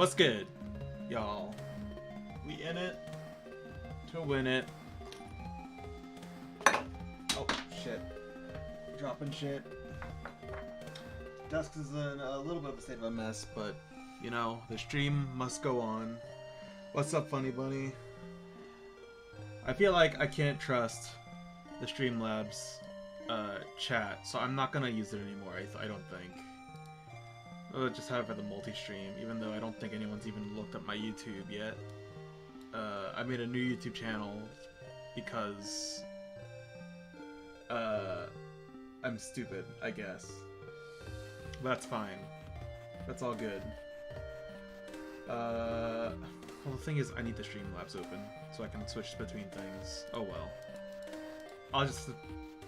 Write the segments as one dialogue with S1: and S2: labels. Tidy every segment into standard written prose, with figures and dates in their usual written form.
S1: What's good, y'all? We in it to win it. Oh, shit. Dropping shit. Dusk is in a little bit of a state of a mess, but, you know, the stream must go on. What's up, Funny Bunny? I feel like I can't trust the Streamlabs chat, so I'm not gonna use it anymore, I don't think. I'll just have it for the multi-stream, even though I don't think anyone's even looked up my YouTube yet. I made a new YouTube channel because I'm stupid, I guess. That's fine. That's all good. Well, the thing is, I need the Streamlabs open so I can switch between things. Oh well. I'll just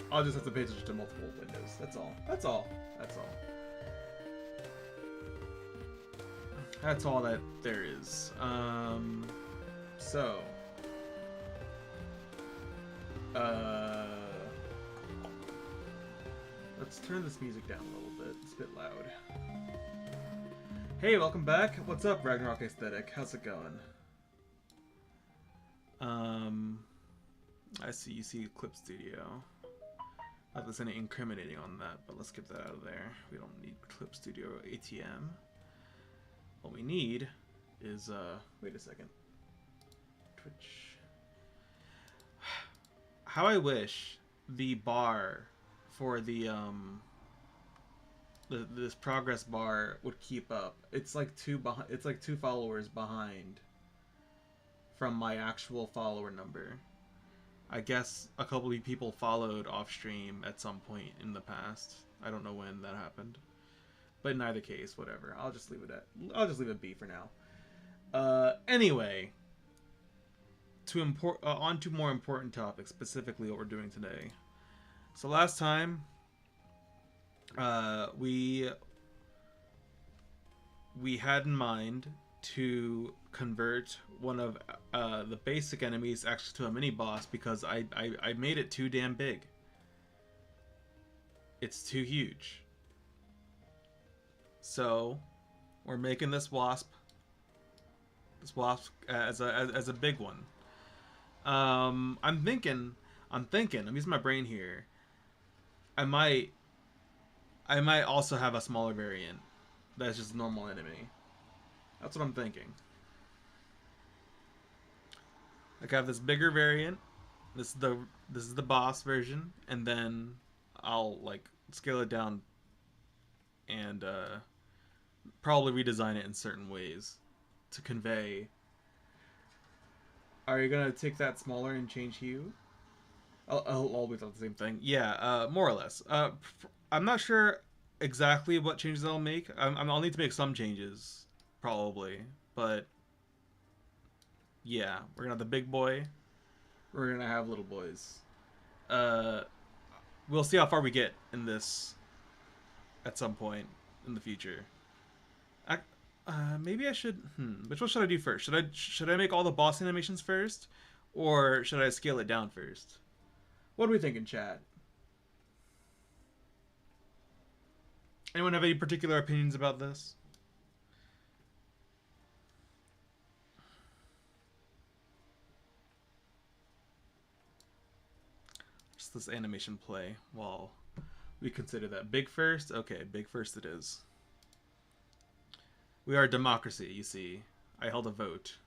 S1: have to pay attention to multiple windows. That's all. That's all. That's all. That's all that there is. So. Let's turn this music down a little bit. It's a bit loud. Hey, welcome back. What's up, Ragnarok Aesthetic? How's it going? I see you see Clip Studio. Not there's any incriminating on that, but let's get that out of there. We don't need Clip Studio ATM. What we need is, wait a second. Twitch. How I wish the bar for the, this progress bar would keep up. It's like two followers behind from my actual follower number. I guess a couple of people followed off stream at some point in the past. I don't know when that happened. But in either case, whatever. I'll just leave it be for now. Anyway, on to more important topics, specifically what we're doing today. So last time, we had in mind to convert one of the basic enemies actually to a mini boss because I made it too damn big. It's too huge. So we're making this wasp as a big one. I'm thinking, I'm using my brain here. I might also have a smaller variant that's just a normal enemy. That's what I'm thinking. Like I have this bigger variant. This is the boss version, and then I'll like scale it down and probably redesign it in certain ways to convey. Are you gonna take that smaller and change hue? I'll always have the same thing. Yeah, more or less. I'm not sure exactly what changes I'll make. I'll need to make some changes, probably. But yeah, we're gonna have the big boy. We're gonna have little boys. We'll see how far we get in this at some point in the future. Maybe I should. Which one should I do first? Should I make all the boss animations first, or should I scale it down first? What are we thinking, chat? Anyone have any particular opinions about this? Just this animation play while we consider that. Big first? Okay, big first it is. We are a democracy, you see. I held a vote.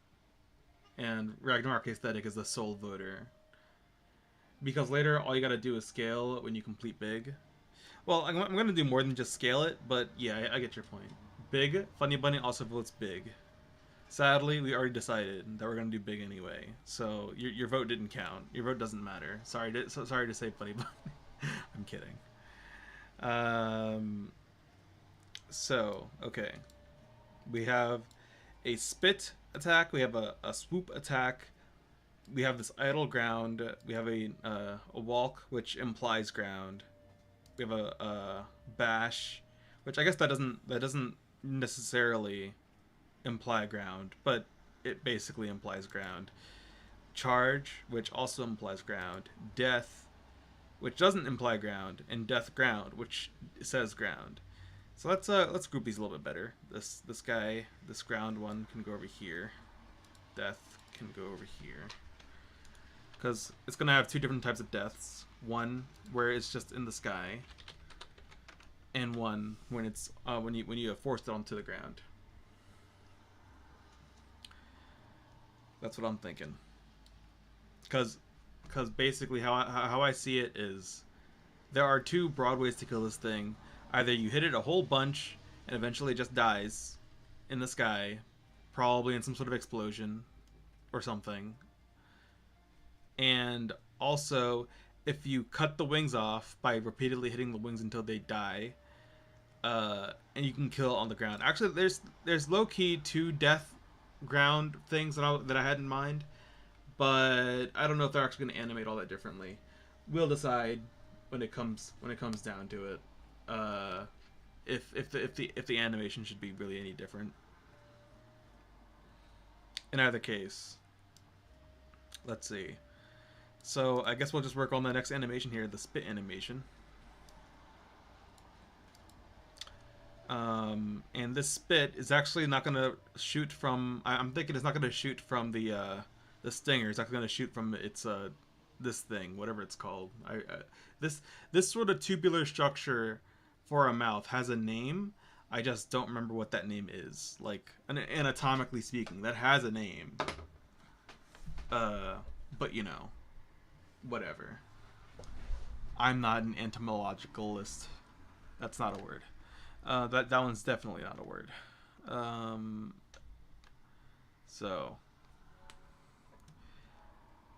S1: And Ragnarok Aesthetic is the sole voter. Because later, all you gotta do is scale when you complete big. Well, I'm gonna do more than just scale it, but yeah, I get your point. Big, Funny Bunny also votes big. Sadly, we already decided that we're gonna do big anyway, so your vote didn't count. Your vote doesn't matter. Sorry to say, Funny Bunny. I'm kidding. So, okay. We have a spit attack, we have a swoop attack, we have this idle ground, we have a walk, which implies ground. We have a bash, which I guess that doesn't necessarily imply ground, but it basically implies ground. Charge, which also implies ground. Death, which doesn't imply ground, and death ground, which says ground. So let's group these a little bit better. This guy, this ground one can go over here. Death can go over here. Because it's gonna have two different types of deaths. One where it's just in the sky, and one when it's when you have forced it onto the ground. That's what I'm thinking. Because basically how I see it is there are two broad ways to kill this thing. Either you hit it a whole bunch and eventually it just dies in the sky, probably in some sort of explosion or something. And also, if you cut the wings off by repeatedly hitting the wings until they die, and you can kill on the ground. Actually, there's low key two death ground things that I had in mind, but I don't know if they're actually going to animate all that differently. We'll decide when it comes down to it. If the animation should be really any different. In either case, let's see. So I guess we'll just work on the next animation here, the spit animation. And this spit is actually not going to shoot from. I'm thinking it's not going to shoot from the stinger. It's actually going to shoot from its this thing, whatever it's called. This sort of tubular structure for a mouth has a name. I just don't remember what that name is. Like anatomically speaking, that has a name. But you know, whatever. I'm not an entomologicalist. That's not a word. That one's definitely not a word. So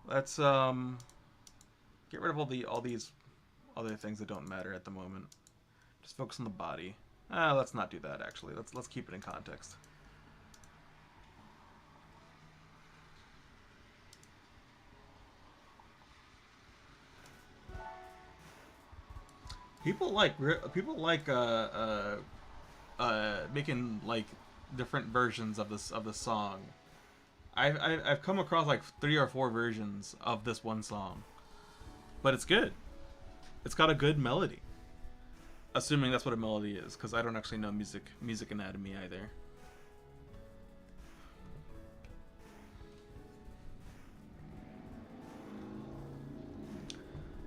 S1: let's get rid of all these other things that don't matter at the moment. Just focus on the body. Let's not do that actually. Let's keep it in context. People like making like different versions of this song. I've come across like 3 or 4 versions of this one song, but it's good. It's got a good melody. Assuming that's what a melody is, because I don't actually know music anatomy either.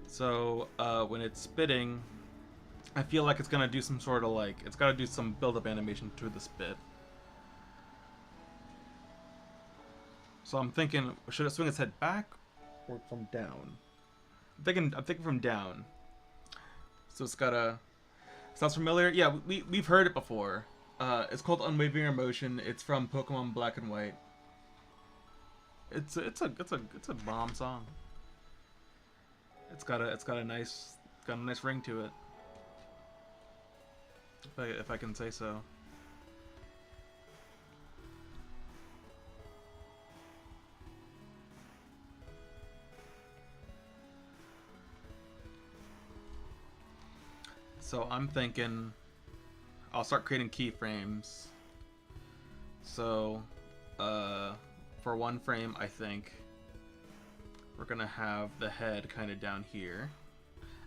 S1: So when it's spitting, I feel like it's gonna do some sort of like it's gotta do some build-up animation to the spit. So I'm thinking, should it swing its head back or from down? I'm thinking from down. So it's gotta. Sounds familiar? Yeah, we've heard it before. It's called Unwavering Emotion. It's from Pokemon Black and White. It's a bomb song. It's got a nice ring to it. If I can say so. So I'm thinking I'll start creating keyframes. So for one frame, I think we're gonna have the head kind of down here.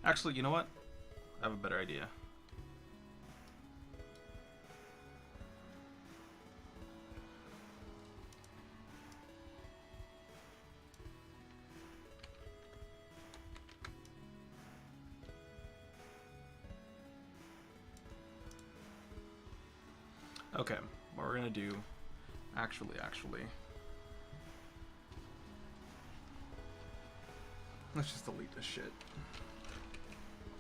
S1: Actually, you know what? I have a better idea. Okay, what we're gonna do, actually, let's just delete this shit.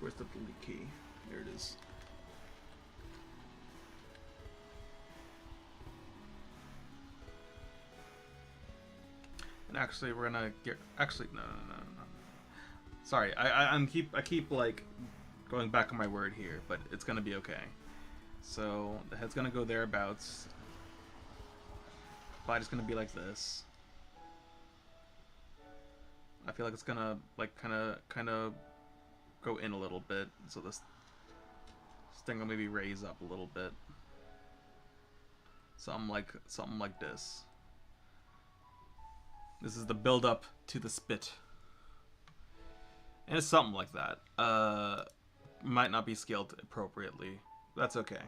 S1: Where's the delete key? There it is. And actually, we're gonna get. Actually, no. Sorry, I keep like going back on my word here, but it's gonna be okay. So the head's gonna go thereabouts. Body's gonna be like this. I feel like it's gonna like kind of go in a little bit, so this thing will maybe raise up a little bit. Something like this. This is the build up to the spit, and it's something like that. Might not be scaled appropriately, That's okay.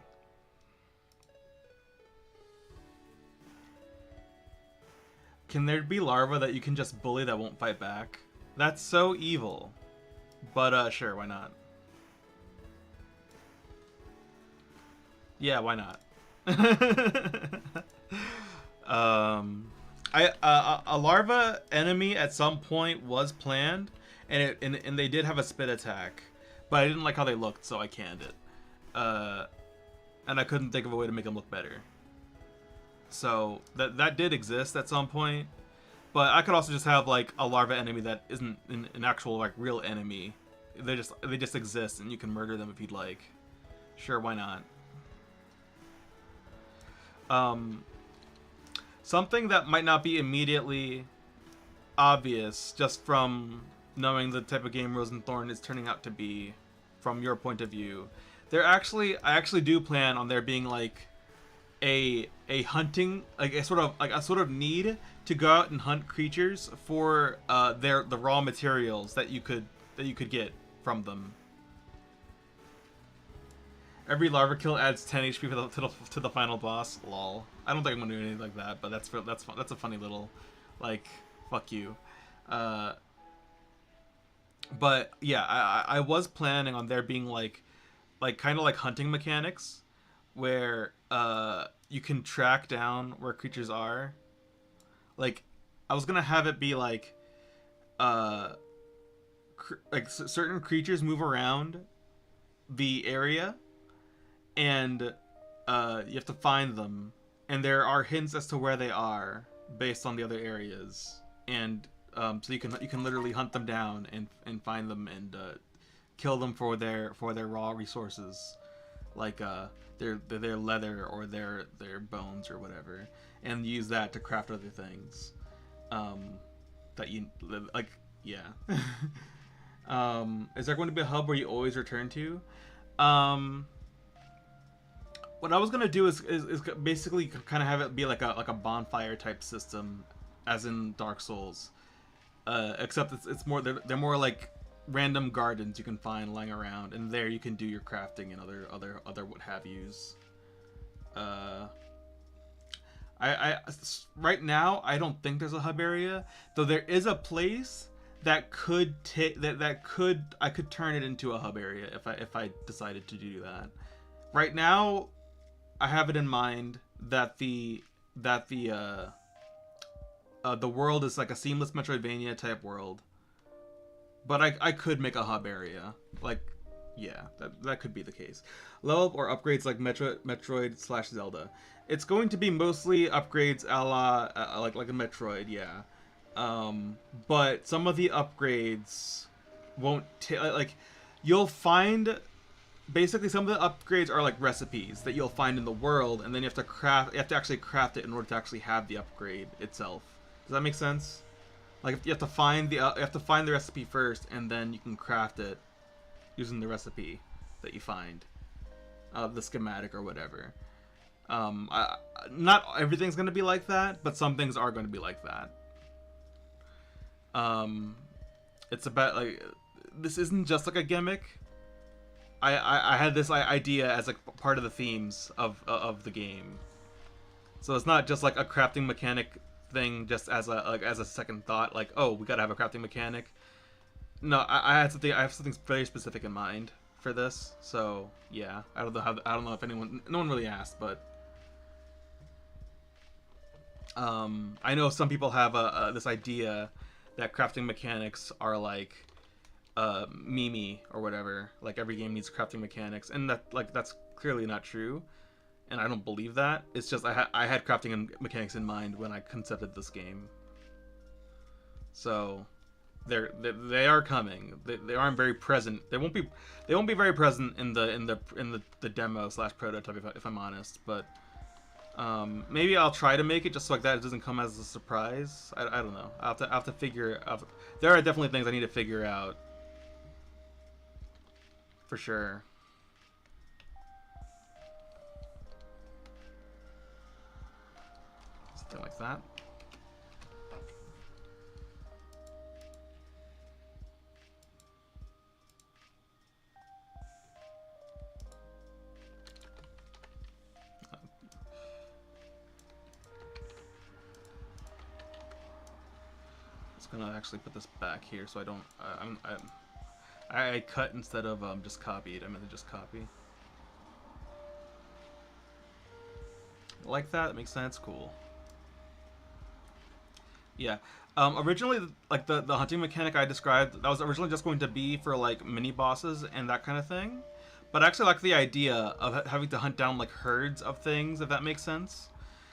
S1: Can there be larvae that you can just bully that won't fight back? That's so evil. But sure, why not? Yeah, why not? A larva enemy at some point was planned, and they did have a spit attack, but I didn't like how they looked, so I canned it. And I couldn't think of a way to make them look better. So that did exist at some point, but I could also just have like a larva enemy that isn't an actual like real enemy. They just exist, and you can murder them if you'd like. Sure, why not? Something that might not be immediately obvious just from knowing the type of game Rose and Thorn is turning out to be from your point of view. I actually do plan on there being like a hunting, like a sort of need to go out and hunt creatures for the raw materials that you could get from them. Every larva kill adds 10 HP to the final boss. Lol. I don't think I'm gonna do anything like that, but that's a funny little, like, fuck you. But yeah, I was planning on there being like kind of like hunting mechanics, where you can track down where creatures are. Like, I was gonna have it be like certain creatures move around the area, and you have to find them, and there are hints as to where they are based on the other areas, and so you can literally hunt them down and find them and kill them for their raw resources, like their leather or their bones or whatever, and use that to craft other things. That you like, yeah. Is there going to be a hub where you always return to? What I was gonna do is basically kind of have it be like a bonfire type system, as in Dark Souls. Except it's more they're more like random gardens you can find lying around, and there you can do your crafting and other what have yous. I right now I don't think there's a hub area, though there is a place that could I could turn it into a hub area if I decided to do that. Right now, I have it in mind that the world is like a seamless Metroidvania type world, but I could make a hub area. Like, yeah, that could be the case. Level up or upgrades like Metroid/Zelda. It's going to be mostly upgrades a la like a Metroid, yeah. But some of the upgrades won't like you'll find. Basically, some of the upgrades are like recipes that you'll find in the world, and then you have to actually craft it in order to actually have the upgrade itself. Does that make sense? Like, you have to find the recipe first, and then you can craft it using the recipe that you find, the schematic or whatever. Not everything's gonna be like that, but some things are going to be like that. It's about like this isn't just like a gimmick. I had this idea as like part of the themes of the game, so it's not just like a crafting mechanic thing just as a second thought, like, oh, we gotta have a crafting mechanic. No, I have something very specific in mind for this. So yeah, I don't know if no one really asked, but I know some people have this idea that crafting mechanics are like Mimi or whatever, like every game needs crafting mechanics, and that's clearly not true, and I don't believe that. It's just I had crafting mechanics in mind when I concepted this game, so they are coming. They aren't very present. They won't be very present in the demo / prototype if I'm honest, but maybe I'll try to make it just so like that it doesn't come as a surprise. I don't know. I'll have to figure out. There are definitely things I need to figure out. For sure. Something like that. just gonna actually put this back here so I don't. I cut instead of just copied. I meant to just copy. Like that? That makes sense. Cool. Yeah. Originally, like the hunting mechanic I described, that was originally just going to be for like mini bosses and that kind of thing. But I actually like the idea of having to hunt down like herds of things, if that makes sense.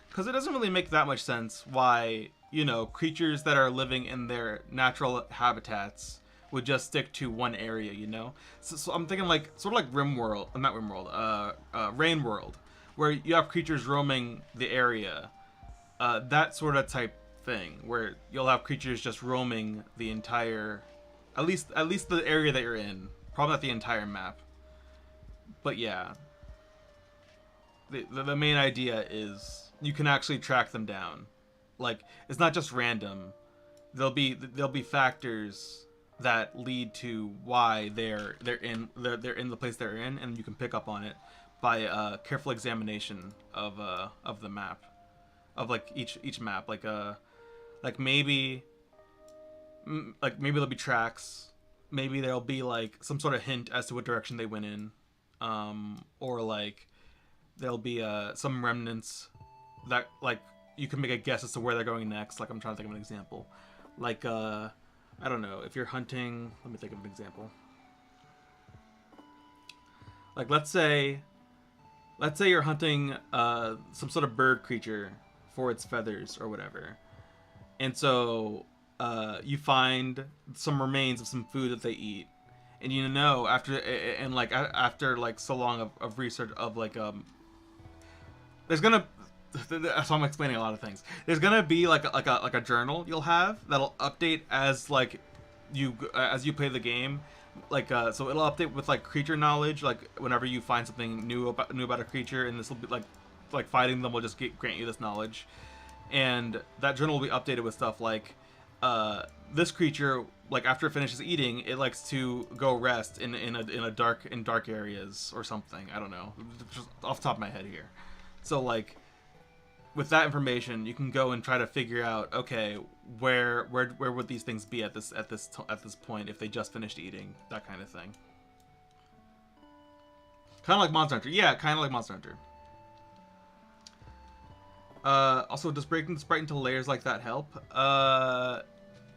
S1: Because it doesn't really make that much sense why, you know, creatures that are living in their natural habitats would just stick to one area, you know? So I'm thinking like, sort of like RimWorld, not RimWorld, Rain World, where you have creatures roaming the area. That sort of type thing, where you'll have creatures just roaming the entire, at least the area that you're in. Probably not the entire map. But yeah. The main idea is you can actually track them down. Like, it's not just random. There'll be factors that lead to why they're in the place they're in, and you can pick up on it by a careful examination of the map, of like each map. Like maybe there'll be tracks. Maybe there'll be like some sort of hint as to what direction they went in, or like there'll be some remnants that like you can make a guess as to where they're going next. Like, I'm trying to think of an example. Like I don't know, if you're hunting, let me think of an example. Like let's say you're hunting some sort of bird creature for its feathers or whatever. And so you find some remains of some food that they eat. And you know, after like so long of research of like there's gonna, so I'm explaining a lot of things. There's gonna be like a journal you'll have that'll update as like you play the game. Like so it'll update with like creature knowledge, like whenever you find something new about a creature, and this will be like fighting them will just grant you this knowledge. And that journal will be updated with stuff like this creature, like after it finishes eating, it likes to go rest in dark areas or something. I don't know, just off the top of my head here. So like with that information, you can go and try to figure out, okay, where would these things be at this point if they just finished eating, that kind of thing. Kind of like Monster Hunter. Yeah, kind of like Monster Hunter. Also, does breaking the sprite into layers like that help?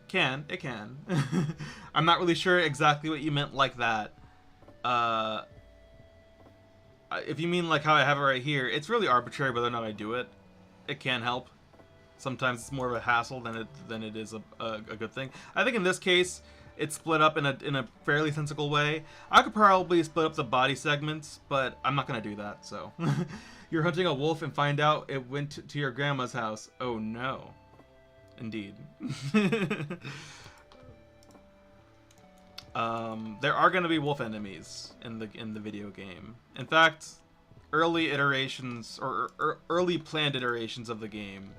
S1: It can. I'm not really sure exactly what you meant like that. If you mean like how I have it right here, it's really arbitrary whether or not I do it. It can help. Sometimes it's more of a hassle than it is a good thing. I think in this case, it's split up in a fairly sensible way. I could probably split up the body segments, but I'm not gonna do that. So, you're hunting a wolf and find out it went to your grandma's house. Oh no, indeed. There are gonna be wolf enemies in the video game. In fact, early iterations or early planned iterations of the game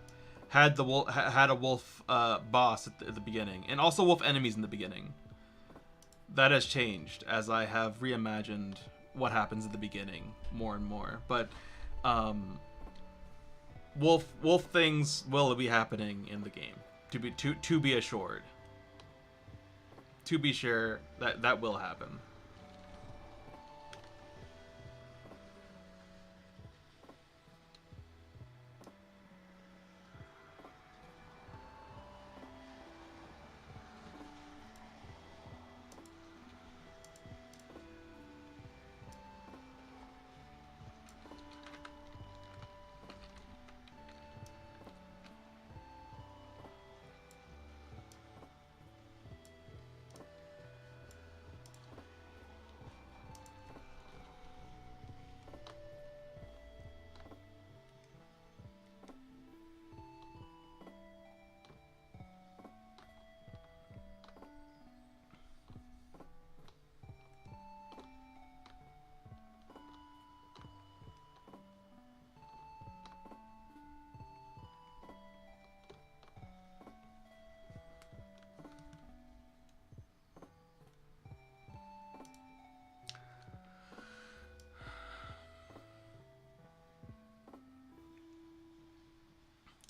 S1: had a wolf boss at the beginning, and also wolf enemies in the beginning. That has changed as I have reimagined what happens at the beginning more and more. But wolf things will be happening in the game, to be assured. To be sure that will happen.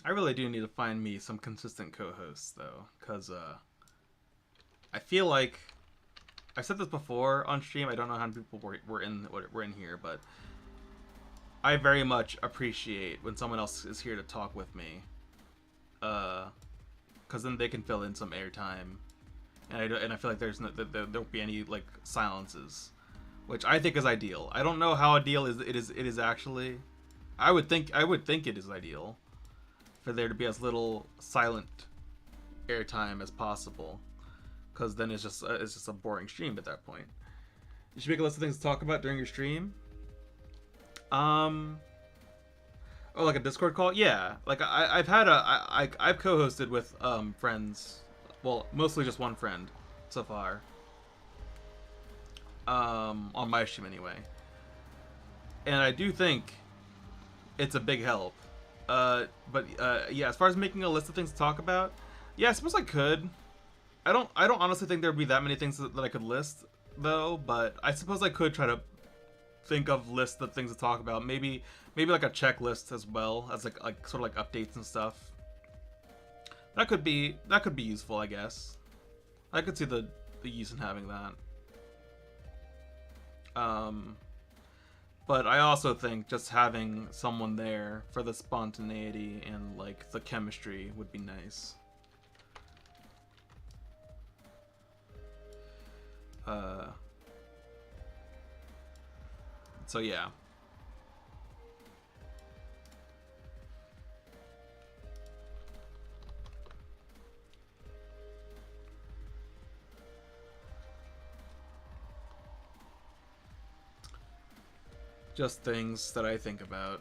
S1: I really do need to find me some consistent co-hosts though, because I feel like I've said this before on stream. I don't know how many people were in here, but I very much appreciate when someone else is here to talk with me, because then they can fill in some airtime, and I feel like there won't be any like silences, which I think is ideal. I don't know how ideal it is actually. I would think it is ideal for there to be as little silent airtime as possible, because then it's just a boring stream at that point. You should make a list of things to talk about during your stream. Oh, like a Discord call? Yeah. Like I've co-hosted with friends. Well, mostly just one friend so far. On my stream anyway. And I do think it's a big help. But yeah, as far as making a list of things to talk about, yeah, I suppose I could. I don't honestly think there'd be that many things that I could list though, but I suppose I could try to think of lists of things to talk about. Maybe like a checklist as well as like sort of like updates and stuff. That could be useful, I guess. I could see the use in having that. But I also think just having someone there for the spontaneity and like the chemistry would be nice. So yeah. Just things that I think about.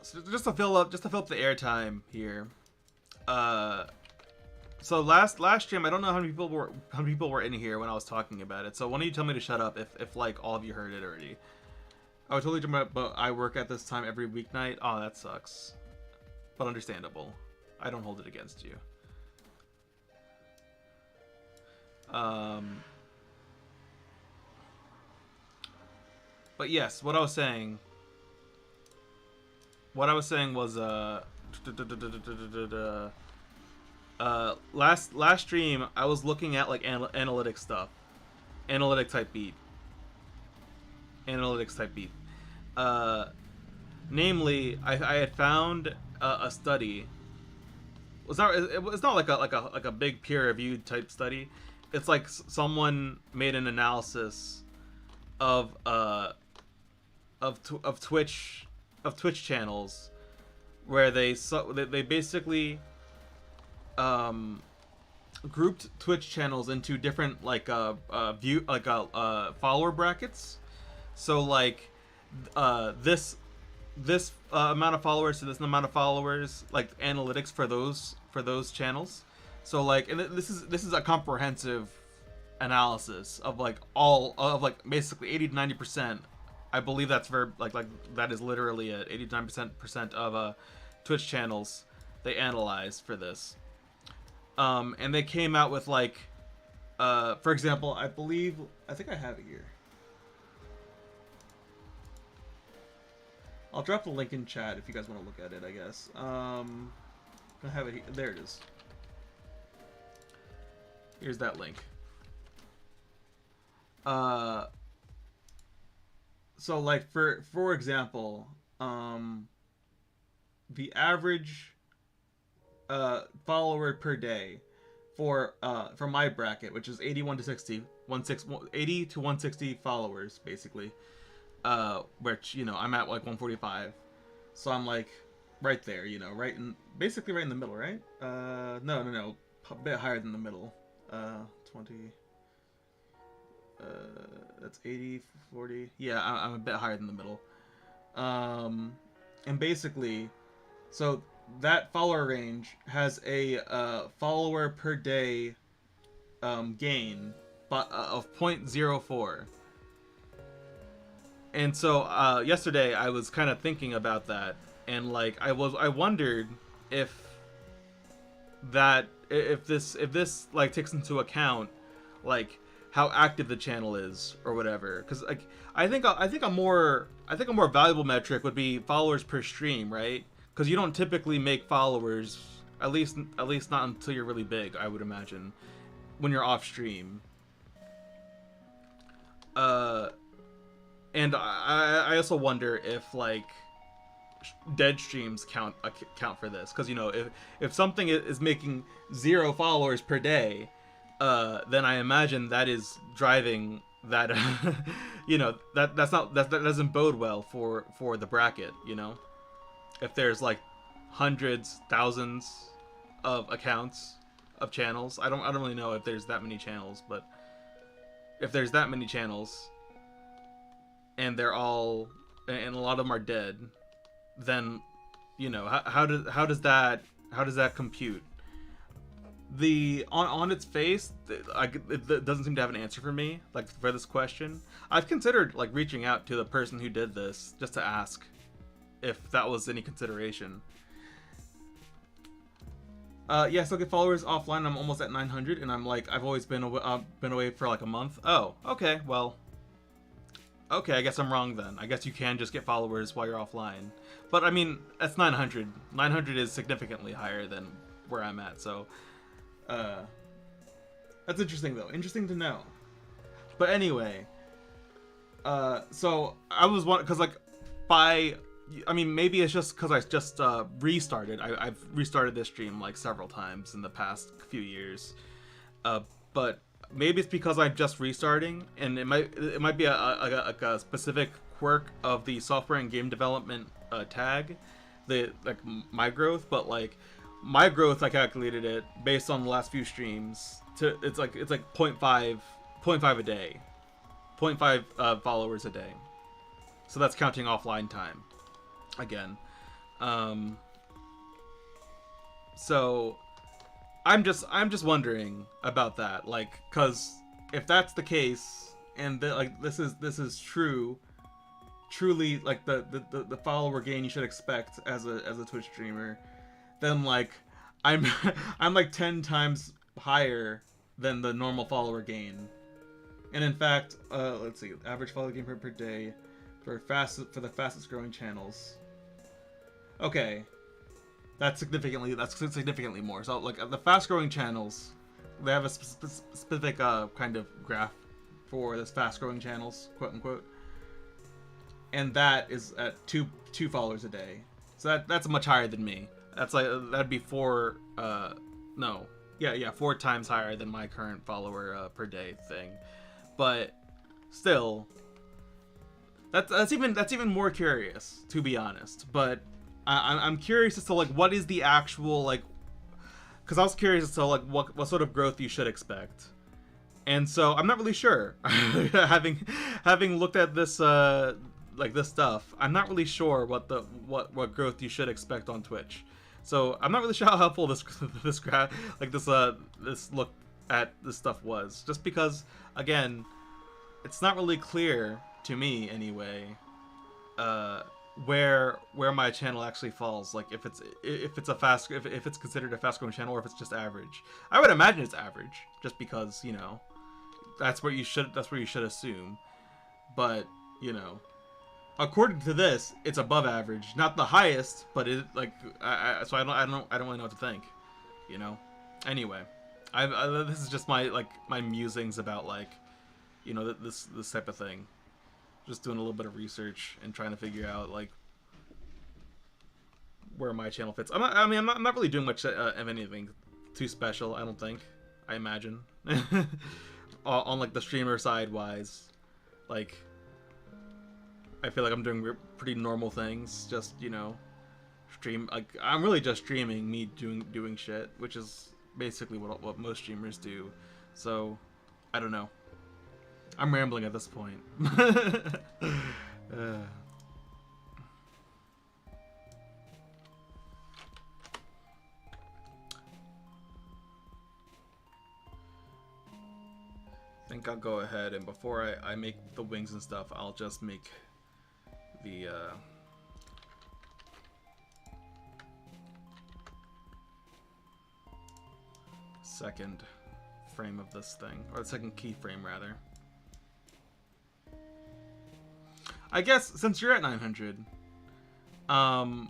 S1: So just to fill up the airtime here. So last stream, I don't know how many people were in here when I was talking about it. So why don't you tell me to shut up if like all of you heard it already? I was totally talking about, but I work at this time every weeknight. Oh, that sucks. But understandable. I don't hold it against you. But yes, what I was saying was last stream I was looking at like analytics stuff, analytics type beat. Namely, I had found a study. It's not like a big peer reviewed type study. It's like someone made an analysis of Twitch channels where they basically grouped Twitch channels into different like follower brackets. So like this amount of followers to this amount of followers, like analytics for those channels. So like, and this is a comprehensive analysis of like all of like basically 80 to 90%. I believe that's very like that is literally at 80 to 90% of Twitch channels they analyzed for this. And they came out with like for example, I think I have it here. I'll drop the link in chat if you guys want to look at it, I guess. I have it here. There it is. Here's that link. So like for example, the average follower per day for my bracket, which is 81 to 60, 80 to 160 followers basically, which, you know, I'm at like 145, so I'm like right there, you know, basically right in the middle, right? No, a bit higher than the middle. 20, that's 80, 40. Yeah, I'm a bit higher than the middle. And basically, so that follower range has a follower per day gain of 0.04. And so yesterday I was kind of thinking about that, and like I wondered if if this like takes into account like how active the channel is or whatever. Because like I think a more valuable metric would be followers per stream, right? Because you don't typically make followers, at least not until you're really big, I would imagine, when you're off stream. Uh, and I also wonder if like dead streams count for this, because if something is making 0 followers per day, then I imagine that is driving that. That doesn't bode well for the bracket. If there's like hundreds, thousands of accounts of channels. I don't really know if there's that many channels, but if there's that many channels and and a lot of them are dead, then how does that compute? On its face, it doesn't seem to have an answer for me, like, for this question. I've considered like reaching out to the person who did this just to ask if that was any consideration. Yeah, so get followers offline. I'm almost at 900, and I've always been away for like a month. Oh, okay, well, okay, I guess I'm wrong then. I guess you can just get followers while you're offline. But I mean, that's 900. 900 is significantly higher than where I'm at, so uh that's interesting though. Interesting to know. But anyway, so I was one because like I mean, maybe it's just because I just restarted. I've restarted this stream like several times in the past few years, but maybe it's because I'm just restarting, and it might be a specific quirk of the software and game development tag, the like my growth. But like my growth, I calculated it based on the last few streams. It's like 0.5 a day, zero point 0.5 followers a day. So that's counting offline time again. So I'm just wondering about that, like, cause if that's the case, and like this is truly like the follower gain you should expect as a Twitch streamer, then like I'm I'm like 10 times higher than the normal follower gain. And in fact, let's see, average follower gain per day for the fastest growing channels. Okay, that's significantly more. So like the fast growing channels, they have a specific kind of graph for this fast growing channels, quote unquote, and that is at two followers a day. So that's much higher than me. That's like that'd be 4 4 times higher than my current follower per day thing. But still, that's even more curious, to be honest. But I'm curious as to like what is the actual like, because I was curious as to like what sort of growth you should expect, and so I'm not really sure. having looked at this like this stuff, I'm not really sure what growth you should expect on Twitch. So I'm not really sure how helpful this graph, like this look at this stuff was, just because again, it's not really clear to me anyway where my channel actually falls, like if it's considered a fast growing channel, or if it's just average. I would imagine it's average, just because that's where you should assume. But according to this, it's above average, not the highest, but it like so I don't really know what to think. Anyway, this is just my musings about like this type of thing. Just doing a little bit of research and trying to figure out like where my channel fits. I'm not really doing much of anything too special, I don't think. I imagine on like the streamer side wise, like I feel like I'm doing pretty normal things. Just stream, like I'm really just streaming me doing shit, which is basically what most streamers do. So I don't know. I'm rambling at this point. I think I'll go ahead, and before I make the wings and stuff, I'll just make the second frame of this thing, or the second keyframe rather. I guess since you're at 900, I'm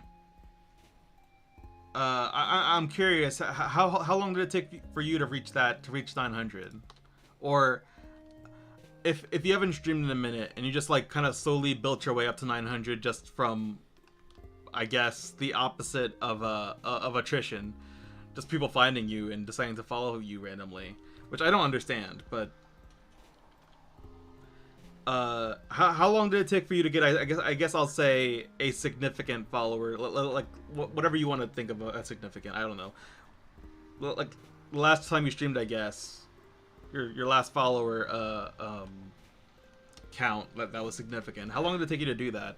S1: curious, how long did it take for you to reach 900, or if you haven't streamed in a minute and you just like kind of slowly built your way up to 900 just from, I guess, the opposite of attrition, just people finding you and deciding to follow you randomly, which I don't understand, but how long did it take for you to get, I guess I'll say, a significant follower, like whatever you want to think of as significant, I don't know, like last time you streamed, I guess your last follower count that was significant. How long did it take you to do that?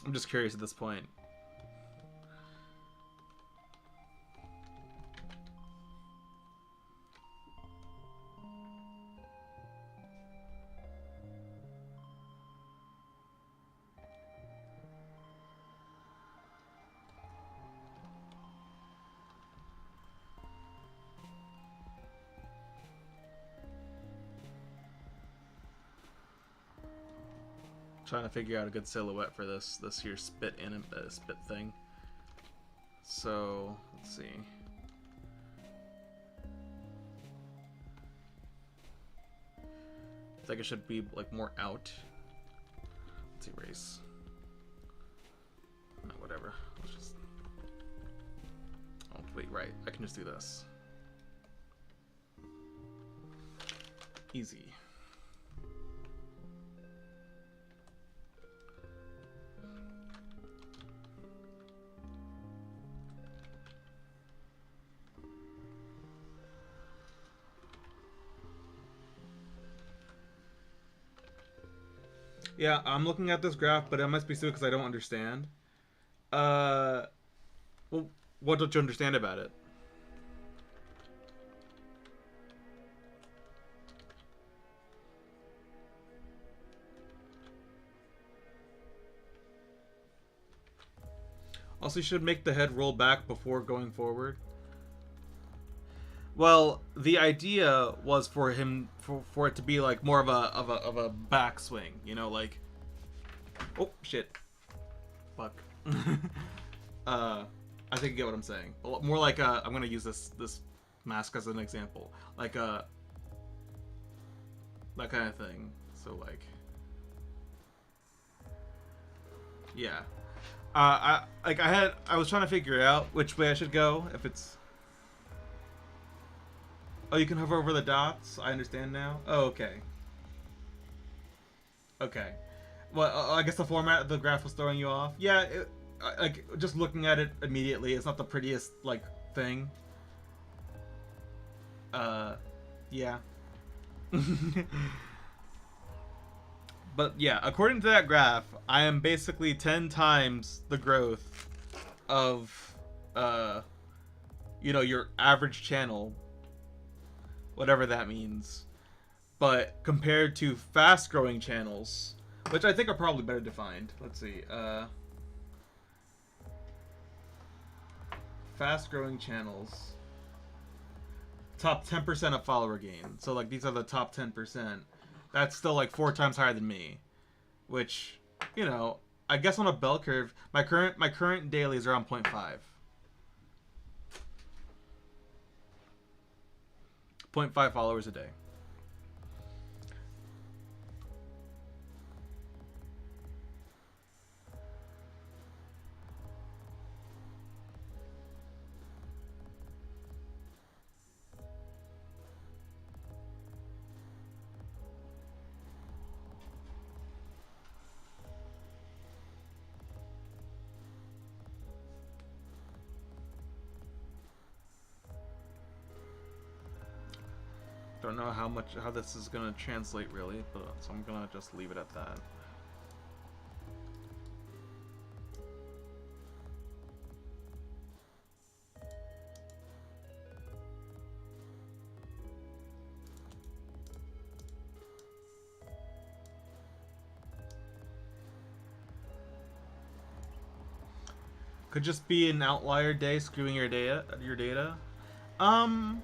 S1: I'm just curious at this point. Trying to figure out a good silhouette for this here spit thing. So let's see. I think it should be like more out. Let's erase. No, whatever. Let's just. Oh wait, right. I can just do this. Easy. Yeah, I'm looking at this graph, but it must be stupid because I don't understand. Well, what don't you understand about it? Also, you should make the head roll back before going forward. Well, the idea was for him for it to be like more of a backswing, you know, like, oh shit, fuck. I think you get what I'm saying. More like I'm gonna use this mask as an example, like that kind of thing. So like, yeah. I was trying to figure out which way I should go. If it's, oh, you can hover over the dots. I understand now. Oh, okay. Okay. Well, I guess the format of the graph was throwing you off. Yeah, like just looking at it immediately, it's not the prettiest like thing. Yeah. But yeah, according to that graph, I am basically 10 times the growth of, you know, your average channel, whatever that means. But compared to fast-growing channels, which I think are probably better defined. Let's see. Fast-growing channels. Top 10% of follower gain. So like these are the top 10%. That's still like 4 times higher than me, which, you know, I guess on a bell curve, my current dailies are on 0.5. 0.5 followers a day. Don't know how this is gonna translate really, but so I'm gonna just leave it at that. Could just be an outlier day screwing your data. Um,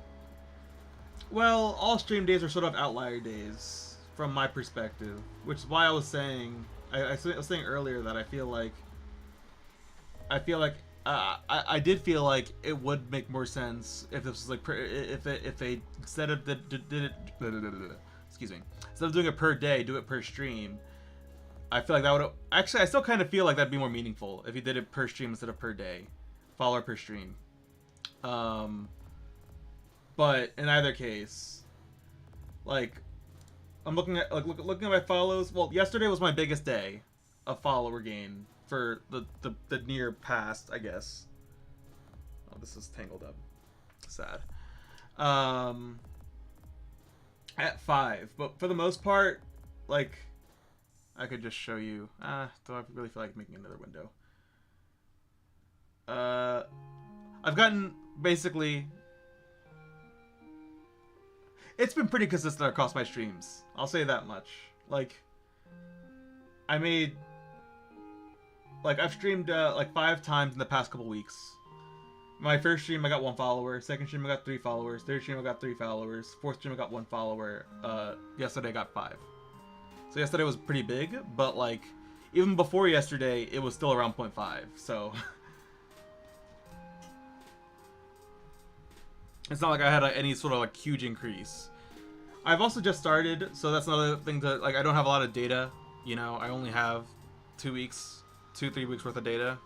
S1: well, all stream days are sort of outlier days from my perspective, which is why I was saying I was saying earlier that I did feel like it would make more sense if this was like if they instead of excuse me, instead of doing it per day, do it per stream. I feel like that would actually. I still kind of feel like that'd be more meaningful if you did it per stream instead of per day, follower per stream. But in either case, like I'm looking at looking at my follows. Well, yesterday was my biggest day of follower gain for the near past, I guess. Oh, this is tangled up. Sad. At 5, but for the most part, like, I could just show you. Do I really feel like making another window? I've gotten basically. It's been pretty consistent across my streams. I'll say that much. Like, I made. Like, I've streamed like 5 times in the past couple weeks. My first stream I got 1 follower. Second stream I got 3 followers. Third stream I got 3 followers. Fourth stream I got 1 follower. Yesterday I got 5. So yesterday was pretty big, but like even before yesterday it was still around 0.5. So it's not like I had any sort of like huge increase. I've also just started, so that's another thing to like. I don't have a lot of data. You know, I only have 3 weeks worth of data.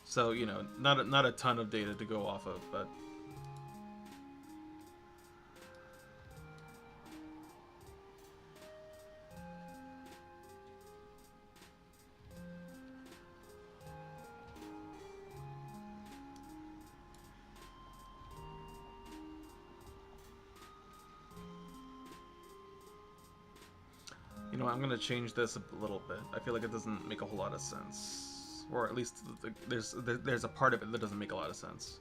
S1: So, you know, not a ton of data to go off of, but you know, I'm gonna change this a little bit. I feel like it doesn't make a whole lot of sense, or at least there's a part of it that doesn't make a lot of sense.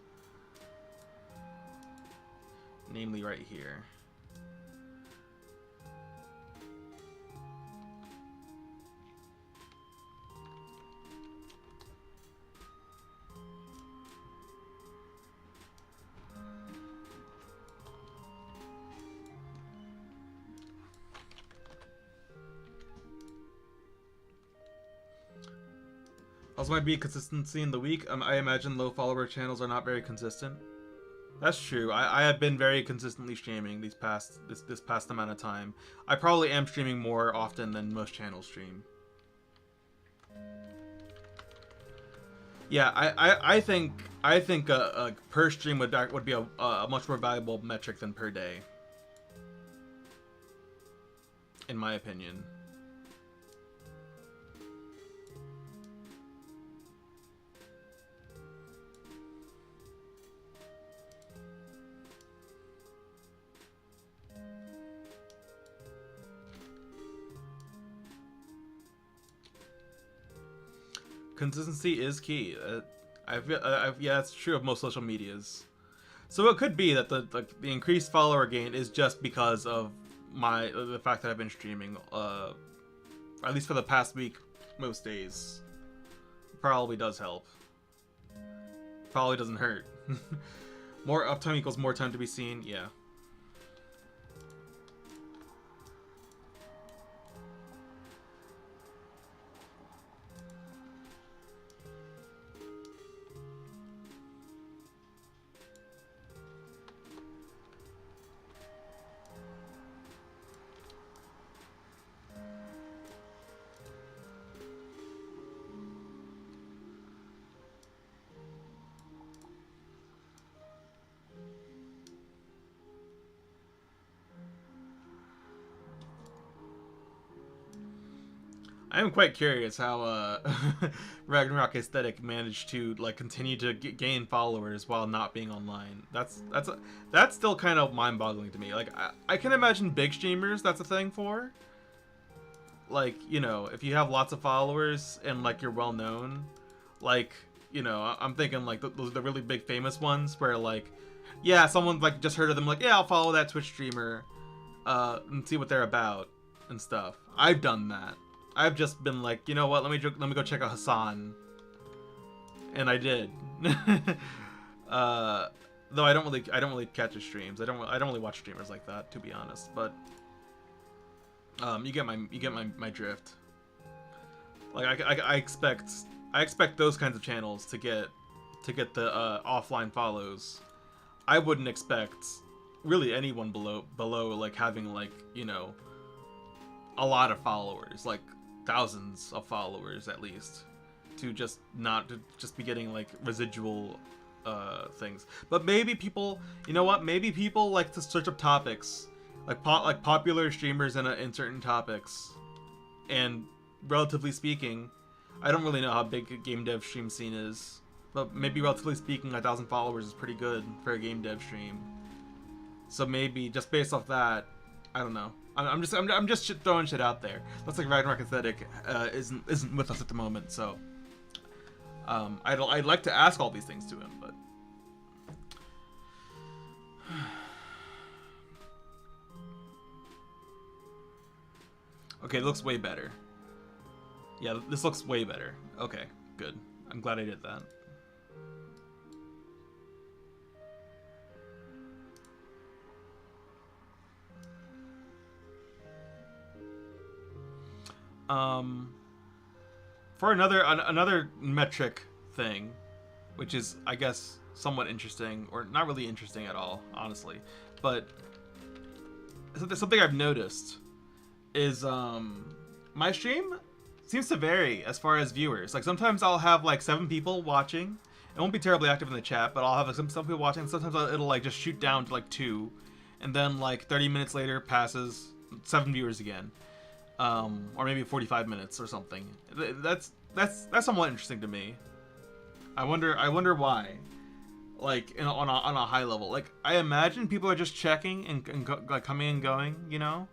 S1: Namely, right here. Also might be consistency in the week. I imagine low follower channels are not very consistent. That's true. I have been very consistently streaming this past amount of time. I probably am streaming more often than most channels stream. Yeah, I think a per stream would be a much more valuable metric than per day, in my opinion. Consistency is key. Yeah, it's true of most social medias. So it could be that the increased follower gain is just because of the fact that I've been streaming, at least for the past week, most days. Probably does help. Probably doesn't hurt. More uptime equals more time to be seen. Yeah. I am quite curious how Ragnarok Aesthetic managed to like continue to gain followers while not being online. That's still kind of mind-boggling to me. Like I can imagine big streamers that's a thing for. Like, you know, if you have lots of followers and like you're well known, like, you know, I'm thinking like the really big famous ones where like, yeah, someone like just heard of them, like, yeah, I'll follow that Twitch streamer, and see what they're about and stuff. I've done that. I've just been like, you know what? Let me go check out Hassan, and I did. uh, though I don't really catch his streams. I don't really watch streamers like that, to be honest. But you get my drift. Like I expect those kinds of channels to get the offline follows. I wouldn't expect really anyone below like having like, you know, a lot of followers, like thousands of followers at least, to just be getting like residual things. But maybe people, you know what? Maybe people like to search up topics, like popular streamers in certain topics, and relatively speaking, I don't really know how big a game dev stream scene is, but maybe relatively speaking, 1,000 followers is pretty good for a game dev stream. So maybe just based off that, I don't know. I'm just throwing shit out there. Looks like Ragnarok Aesthetic isn't with us at the moment, so I'd like to ask all these things to him, but okay, it looks way better. Yeah, this looks way better. Okay, good. I'm glad I did that. For another metric thing, which is, I guess, somewhat interesting, or not really interesting at all, honestly, but something I've noticed is my stream seems to vary as far as viewers. Like sometimes I'll have like 7 people watching. It won't be terribly active in the chat, but I'll have like, some people watching. Sometimes it'll like just shoot down to like 2, and then like 30 minutes later passes, 7 viewers again. Or maybe 45 minutes or something. That's somewhat interesting to me. I wonder why. Like on a high level, like I imagine people are just checking and like coming and going, you know,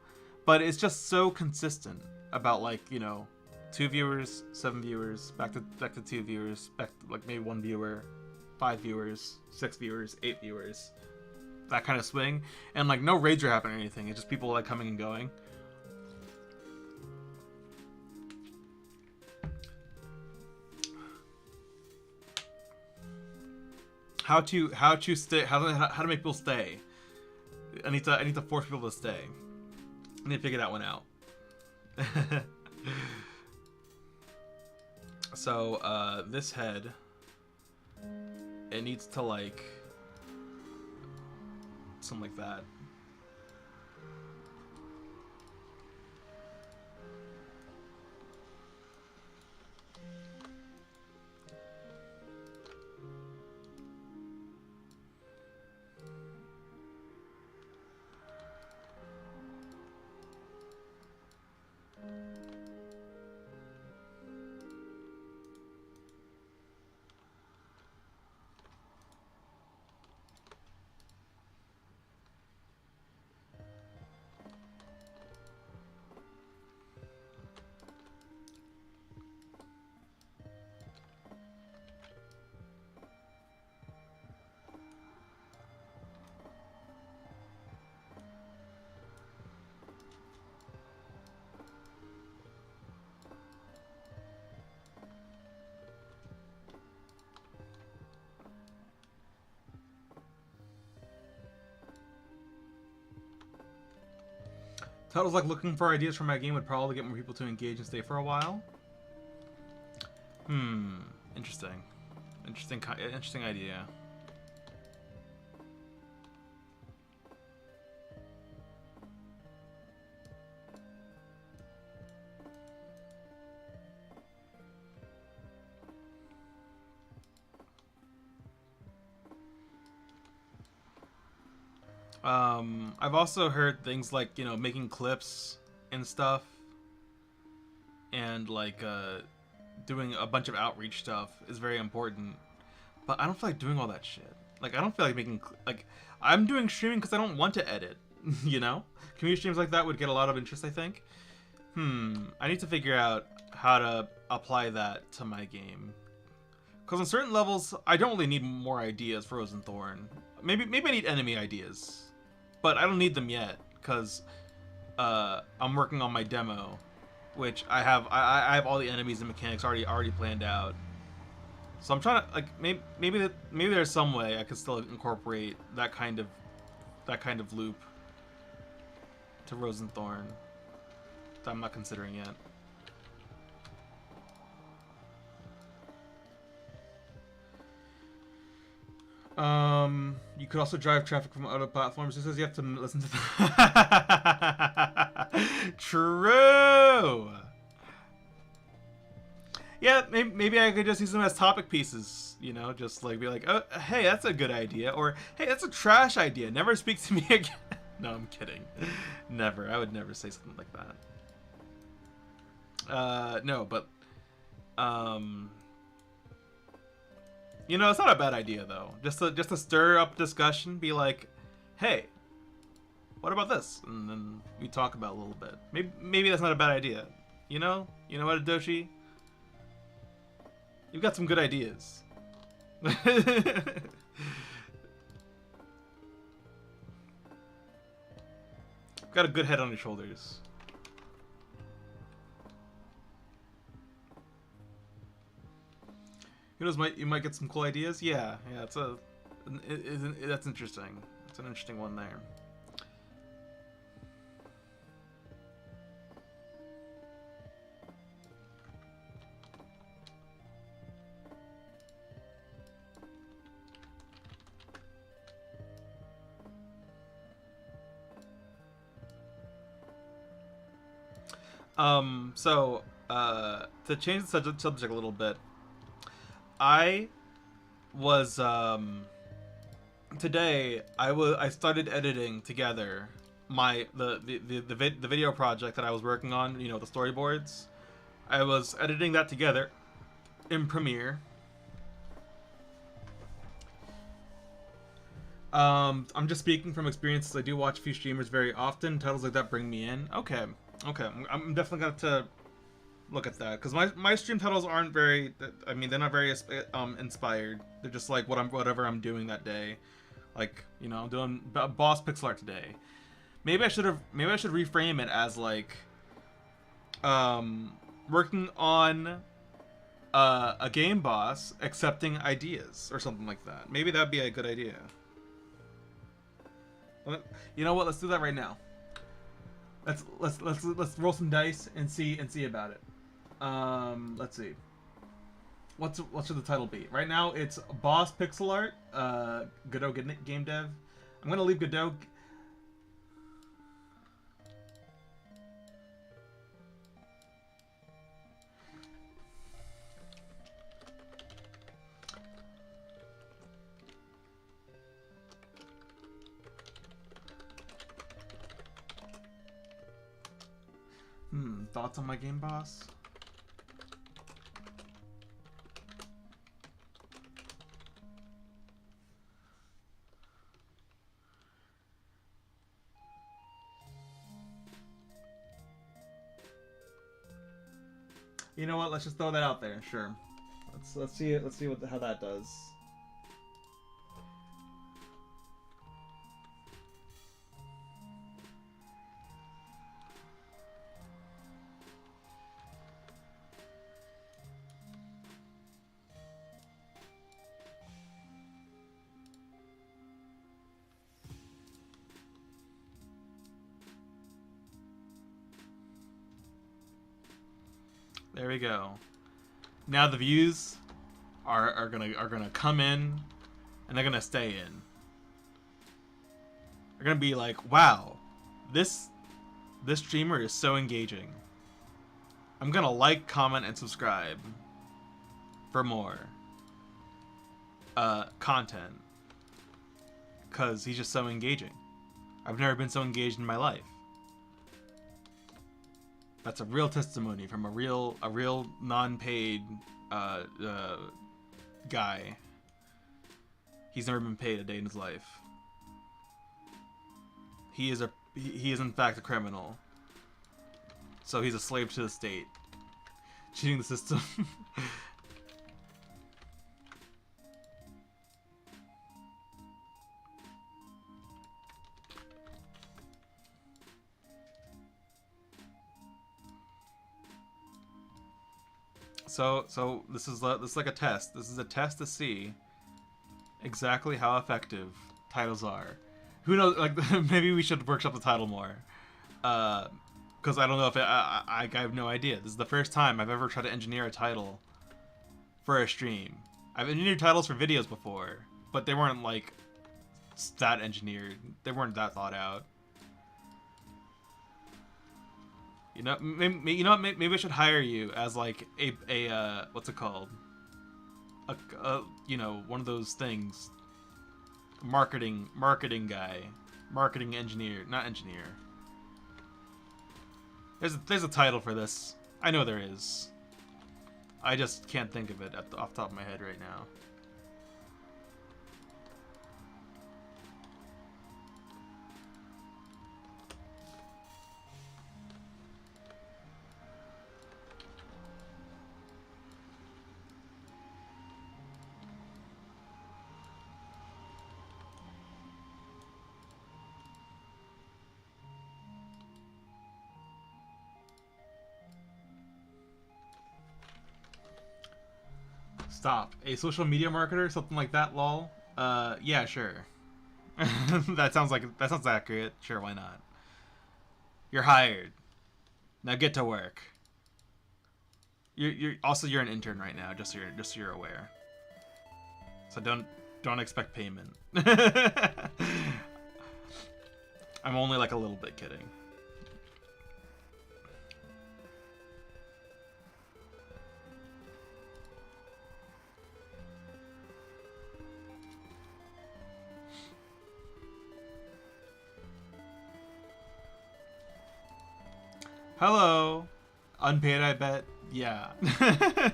S1: but it's just so consistent about like, you know, 2 viewers, 7 viewers, back to 2 viewers, back to like maybe 1 viewer, 5 viewers, 6 viewers, 8 viewers, that kind of swing, and like no raids are happening or anything. It's just people like coming and going. How to make people stay. I need to force people to stay. I need to figure that one out. So this head, it needs to like something like that. Titles like looking for ideas for my game would probably get more people to engage and stay for a while. Interesting. Interesting idea. I've also heard things like, you know, making clips and stuff, and like doing a bunch of outreach stuff is very important. But I don't feel like doing all that shit. Like I don't feel like making like I'm doing streaming because I don't want to edit. You know, community streams like that would get a lot of interest, I think. I need to figure out how to apply that to my game. Because on certain levels, I don't really need more ideas for Frozen Thorn. Maybe I need enemy ideas. But I don't need them yet, because I'm working on my demo, which I have all the enemies and mechanics already planned out. So I'm trying to like maybe there's some way I could still incorporate that kind of loop to Rosenthorn that I'm not considering yet. You could also drive traffic from other platforms. It says you have to listen to True. Yeah, maybe I could just use them as topic pieces. You know, just like be like, oh, hey, that's a good idea, or hey, that's a trash idea. Never speak to me again. No, I'm kidding. Never. I would never say something like that. No, but you know, it's not a bad idea though. Just to stir up discussion, be like, hey, what about this? And then we talk about it a little bit. Maybe that's not a bad idea. You know what, Adoshi? You've got some good ideas. Got a good head on your shoulders. Who knows? You might get some cool ideas. Yeah. That's interesting. It's an interesting one there. To change the subject a little bit, I was today I started editing together the video project that I was working on. You know, the storyboards. I was editing that together in Premiere. I'm just speaking from experience. I do watch a few streamers very often. Titles like that bring me in. Okay. I'm definitely going to look at that, because my stream titles aren't very. I mean, they're not very inspired. They're just like whatever I'm doing that day. Like, you know, I'm doing boss pixel art today. Maybe I should reframe it as like working on a game boss, accepting ideas or something like that. Maybe that'd be a good idea. You know what? Let's do that right now. Let's roll some dice and see about it. Let's see. What should the title be? Right now it's Boss Pixel Art, Godot Gamedev. I'm gonna leave Godot. Thoughts on my game boss? You know what? Let's just throw that out there. Sure. Let's see it. Let's see how that does. There we go. Now the views are gonna come in, and they're gonna stay in. They're gonna be like, wow, this streamer is so engaging. I'm gonna like, comment, and subscribe for more content, because he's just so engaging. I've never been so engaged in my life. That's a real testimony from a real non-paid guy. He's never been paid a day in his life. He is in fact a criminal. So he's a slave to the state, cheating the system. So this is like a test. This is a test to see exactly how effective titles are. Who knows? Like maybe we should workshop the title more. Because I don't know if I have no idea. This is the first time I've ever tried to engineer a title for a stream. I've engineered titles for videos before, but they weren't like that engineered. They weren't that thought out. You know, maybe I should hire you as like a what's it called? You know, one of those things. Marketing guy, marketing engineer, not engineer. There's a title for this. I know there is. I just can't think of it off the top of my head right now. Stop. A social media marketer, something like that, lol. Yeah, sure. that sounds accurate. Sure, why not? You're hired. Now get to work. You're an intern right now, just so you're aware. So don't expect payment. I'm only like a little bit kidding. Hello. Unpaid, I bet. Yeah.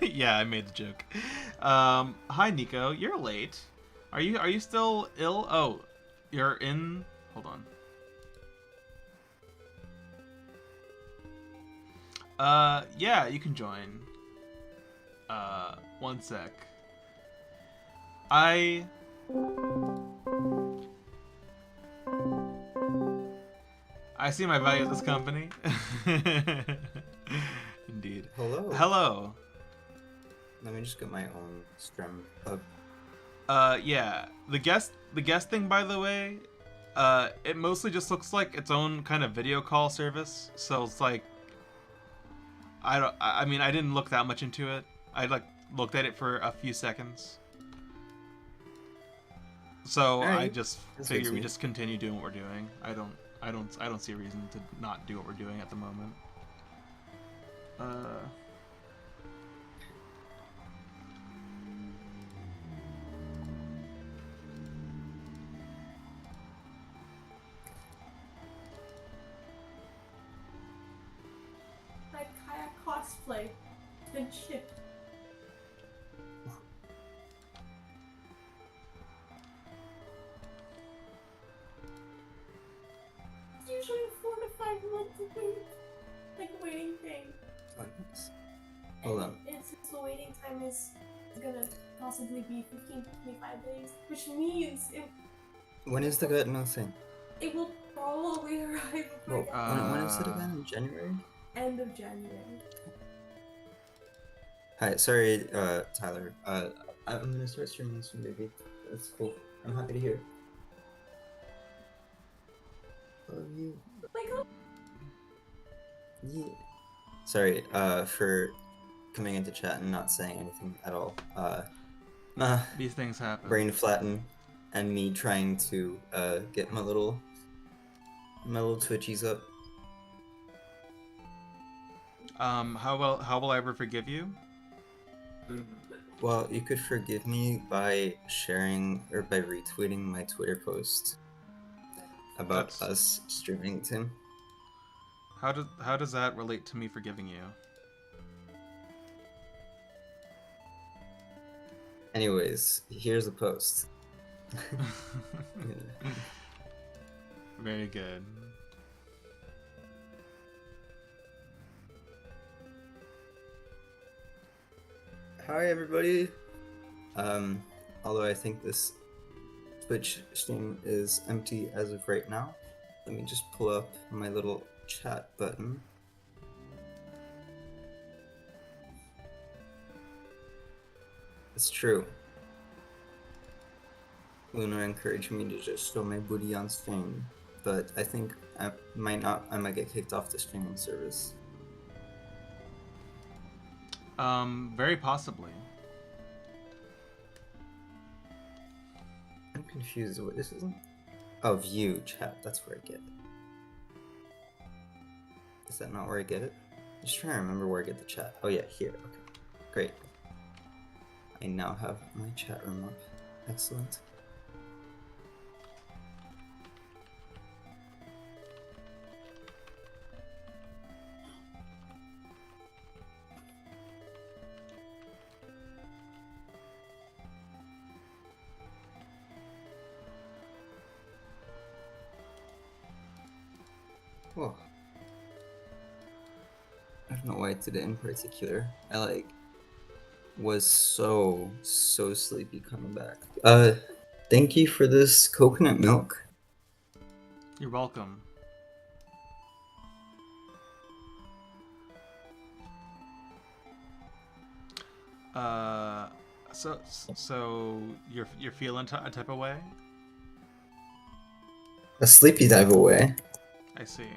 S1: Yeah, I made the joke. Hi, Nico. You're late. Are you still ill? Oh, you're in... Hold on. Yeah, you can join. One sec. I see my value at this company. Indeed.
S2: Hello.
S1: Hello.
S2: Let me just get my own stream up.
S1: Yeah. The guest thing, by the way, it mostly just looks like its own kind of video call service. So it's like, I mean, I didn't look that much into it. I like looked at it for a few seconds. So right. I just figure we just continue doing what we're doing. I don't see a reason to not do what we're doing at the moment.
S3: My kayak cosplay has been shipped. Usually a 4 to 5 months waiting thing.
S2: Oh, nice. Hold on.
S3: It's the waiting time is gonna possibly be 15 to 25 days, which means
S2: when is the Godot thing?
S3: It will probably arrive.
S2: Well, when is it again? In January?
S3: End of January.
S2: Hi, sorry, Tyler. I'm gonna start streaming soon, baby. That's cool. I'm happy to hear. Love you.
S3: My God.
S2: Yeah. Sorry, for coming into chat and not saying anything at all.
S1: These things happen.
S2: Brain flatten, and me trying to get my little twitchies up.
S1: How will I ever forgive you?
S2: Well, you could forgive me by sharing or by retweeting my Twitter post about us streaming Tim.
S1: How does that relate to me forgiving you?
S2: Anyways, here's the post.
S1: Very good.
S2: Hi everybody. Although I think this Twitch stream is empty as of right now, let me just pull up my little chat button. It's true. Luna encouraged me to just show my booty on stream, but I think I might not. I might get kicked off the streaming service.
S1: Very possibly.
S2: I'm confused. What this isn't? Oh, view chat. That's where I get it. Is that not where I get it? I'm just trying to remember where I get the chat. Oh yeah, here. Okay, great. I now have my chat room up. Excellent. Whoa. I don't know why I did it in particular. I was so sleepy coming back. Thank you for this coconut milk.
S1: You're welcome. So you're feeling a type of way?
S2: A sleepy type of way.
S1: I see.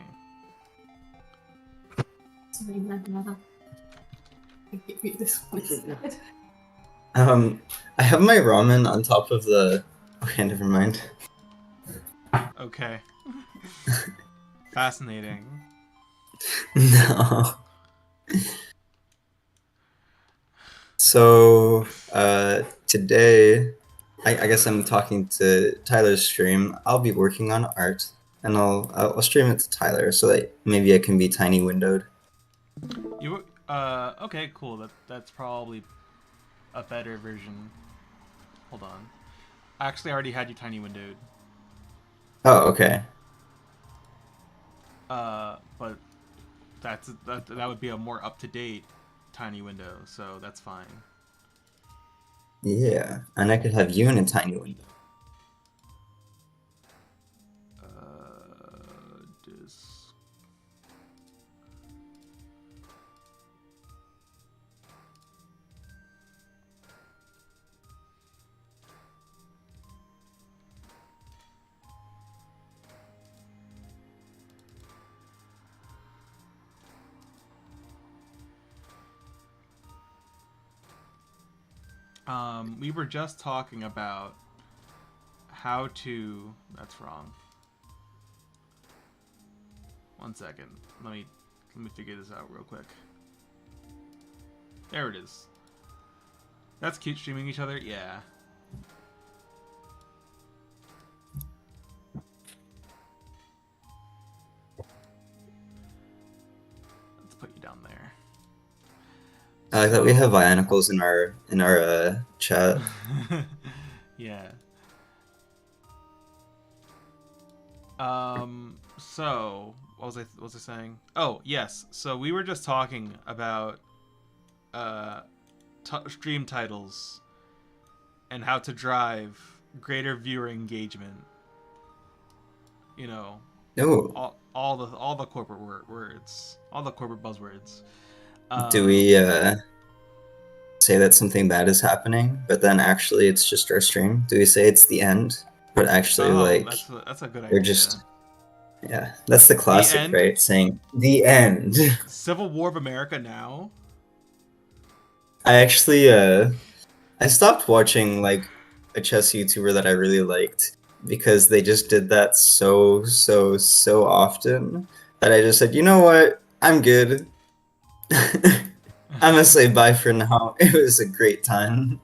S3: Sorry, Nagmara. I give you this one instead.
S2: I have my ramen on top of the. Okay, never mind.
S1: Okay. Fascinating.
S2: No. So, today, I guess I'm talking to Tyler's stream. I'll be working on art, and I'll stream it to Tyler so that maybe I can be tiny windowed.
S1: Okay, cool. That's probably a better version. Hold on. I actually already had you tiny windowed.
S2: Oh, okay.
S1: But that would be a more up to date tiny window, so that's fine.
S2: Yeah, and I could have you in a tiny window.
S1: We were just talking about how to... That's wrong. One second. Let me figure this out real quick. There it is. That's cute, streaming each other? Yeah. Let's put you down there.
S2: I like that we have Bionicles in our chat.
S1: Yeah. So what was I saying? Oh, yes. So we were just talking about stream titles and how to drive greater viewer engagement. You know,
S2: Oh.
S1: all the corporate words, all the corporate buzzwords.
S2: Do we say that something bad is happening, but then actually it's just our stream? Do we say it's the end, but actually
S1: that's a good idea.
S2: we're just that's the classic, right? Saying the end.
S1: Civil War of America now.
S2: I actually I stopped watching like a chess YouTuber that I really liked because they just did that so often that I just said, you know what, I'm good. I'm gonna say bye for now. It was a great time.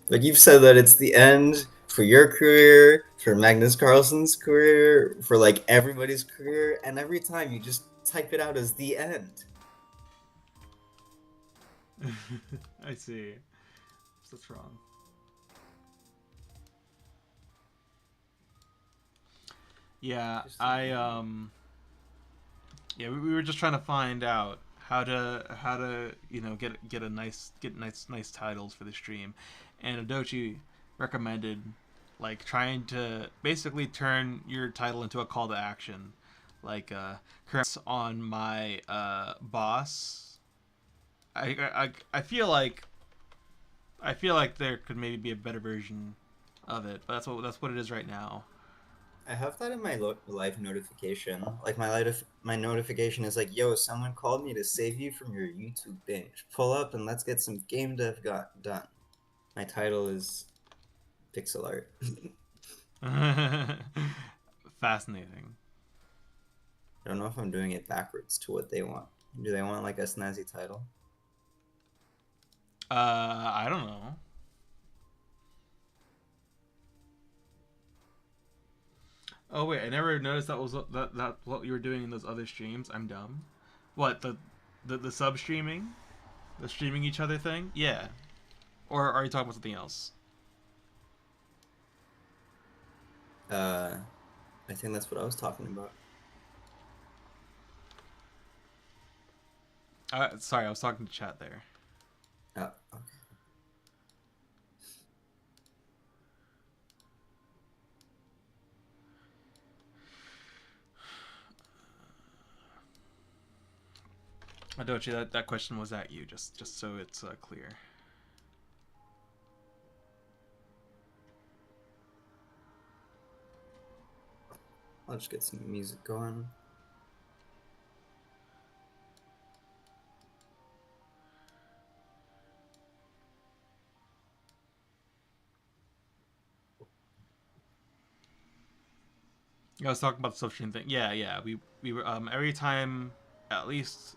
S2: But you've said that it's the end for your career, for Magnus Carlsen's career, for like everybody's career, and every time you just type it out as the end.
S1: I see. That's wrong. Yeah, yeah, we were just trying to find out how to get nice titles for the stream, and Adochi recommended like trying to basically turn your title into a call to action, like current on my boss. I feel like I feel like there could maybe be a better version of it, but that's what it is right now.
S2: I have that in my live notification. Like my notification is like, "Yo, someone called me to save you from your YouTube binge. Pull up and let's get some game dev got done." My title is pixel art.
S1: Fascinating.
S2: I don't know if I'm doing it backwards to what they want. Do they want like a snazzy title?
S1: I don't know. Oh wait, I never noticed that what you were doing in those other streams. I'm dumb. What the sub streaming, the streaming each other thing? Yeah. Or are you talking about something else?
S2: Uh, I think that's what I was talking about.
S1: Sorry, I was talking to chat there.
S2: Oh, okay.
S1: Adochi, that question was at you, just so it's clear.
S2: I'll just get some music going.
S1: I was talking about the sub stream thing. Yeah, yeah. We were every time, at least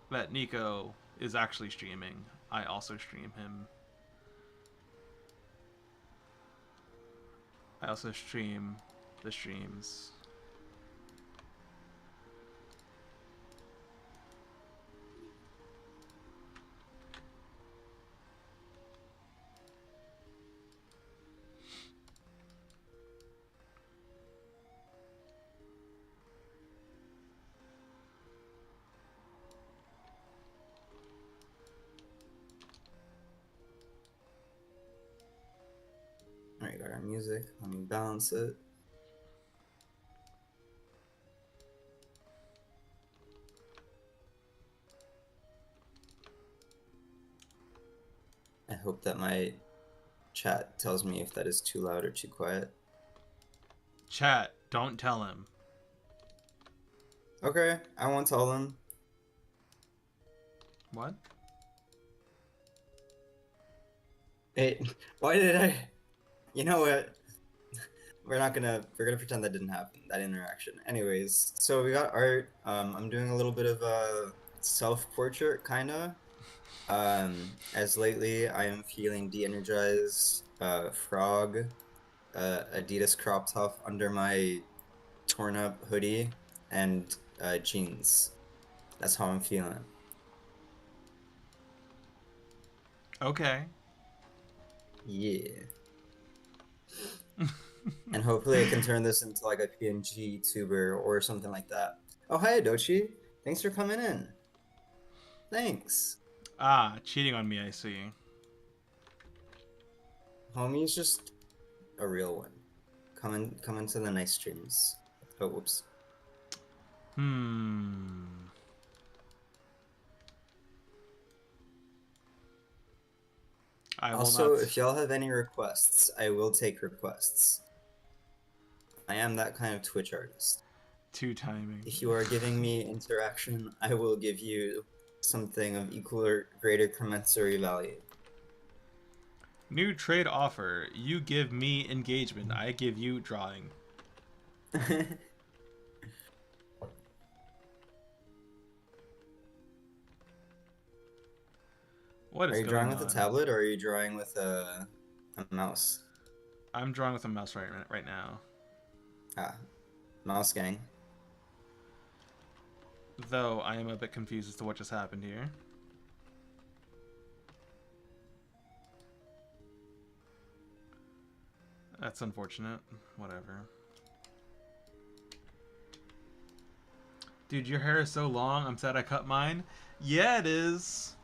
S1: that Nico is actually streaming, I also stream him. I also stream the streams.
S2: Alright, got our music. Let me balance it. I hope that my chat tells me if that is too loud or too quiet.
S1: Chat, don't tell him.
S2: Okay, I won't tell them.
S1: What?
S2: Hey, why did I? You know what? We're gonna pretend that didn't happen, that interaction. Anyways, so we got art. I'm doing a little bit of a self-portrait, kinda. As lately I am feeling de-energized, frog, Adidas crop top under my torn up hoodie, and jeans. That's how I'm feeling.
S1: Okay.
S2: Yeah. And hopefully I can turn this into like a PNG tuber or something like that. Oh, hi, Adochi. Thanks for coming in. Thanks.
S1: Ah, cheating on me, I see.
S2: Homie's just a real one. Come into the nice streams. Oh, whoops.
S1: I will
S2: Also,
S1: not.
S2: if y'all have any requests, I will take requests. I am that kind of Twitch artist.
S1: Two timing.
S2: If you are giving me interaction, I will give you something of equal or greater commensurate value.
S1: New trade offer. You give me engagement. I give you drawing. What is
S2: Are you
S1: going
S2: drawing with a
S1: on?
S2: tablet or are you drawing with a mouse?
S1: I'm drawing with a mouse right now.
S2: Ah, mouse gang.
S1: Though I am a bit confused as to what just happened here. That's unfortunate. Whatever. Dude, your hair is so long. I'm sad I cut mine. Yeah, it is.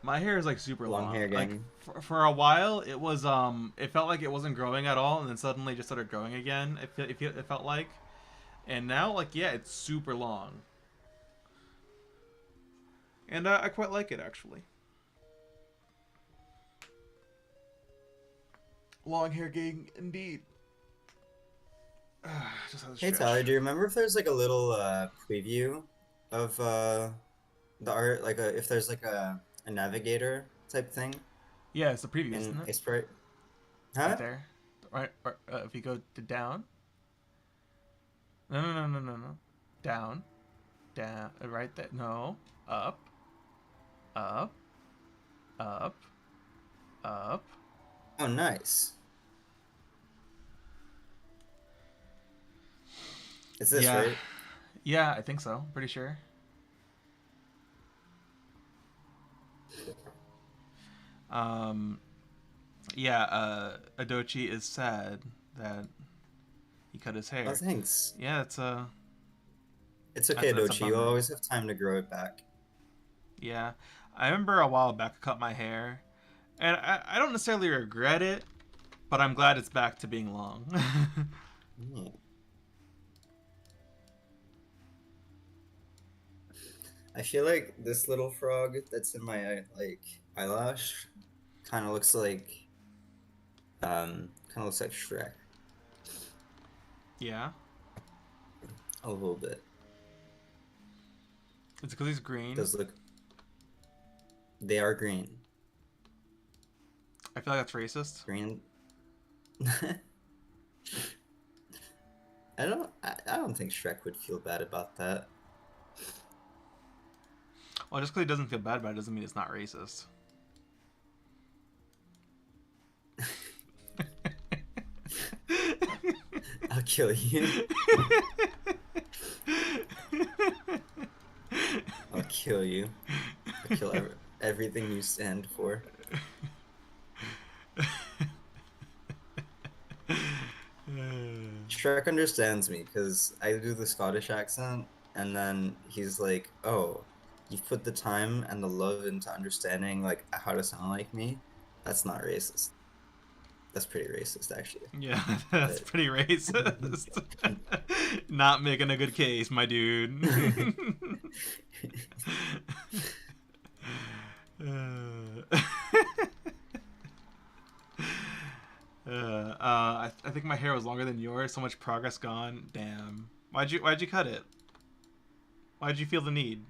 S1: My hair is like super long.
S2: Long hair
S1: Like
S2: gang.
S1: for a while, it was it felt like it wasn't growing at all, and then suddenly just started growing again. It felt like, and now like yeah, it's super long, and I quite like it actually. Long hair gang, indeed. Just had to
S2: Hey
S1: stretch.
S2: Tyler, do you remember if there's like a little preview of the art, like if there's like a navigator type thing
S1: Yeah, it's the preview,
S2: in
S1: isn't it?
S2: a sprite?
S1: Right
S2: Huh?
S1: there. Right. If you go to down. No, no, no, no, no, no. Down. Down. Right there. No. Up. Up. Up. Up.
S2: Oh, nice. It's this,
S1: Yeah.
S2: right?
S1: Yeah, I think so. Pretty sure. Um. Yeah. Adochi is sad that he cut his
S2: Oh,
S1: hair.
S2: thanks.
S1: Yeah, it's a
S2: It's okay,
S1: that's a
S2: Dochi. You'll
S1: bummer.
S2: always have time to grow it back.
S1: Yeah, I remember a while back I cut my hair, and I don't necessarily regret it, but I'm glad it's back to being long.
S2: Hmm. I feel like this little frog that's in my like eyelash kind of looks like Shrek
S1: Yeah,
S2: a little bit.
S1: it's because he's green.
S2: Does look they are green.
S1: I feel like that's racist.
S2: Green. I don't think Shrek would feel bad about that.
S1: Well, just because he doesn't feel bad about it doesn't mean it's not racist.
S2: I'll kill you. I'll kill you. I'll kill everything you stand for. Shrek understands me because I do the Scottish accent, and then he's like, "Oh, you've put the time and the love into understanding like how to sound like me. That's not racist. That's pretty racist, actually."
S1: Yeah, that's
S2: But
S1: pretty racist. Not making a good case, my dude. I think my hair was longer than yours. So much progress gone. Damn. Why'd you cut it? Why'd you feel the need?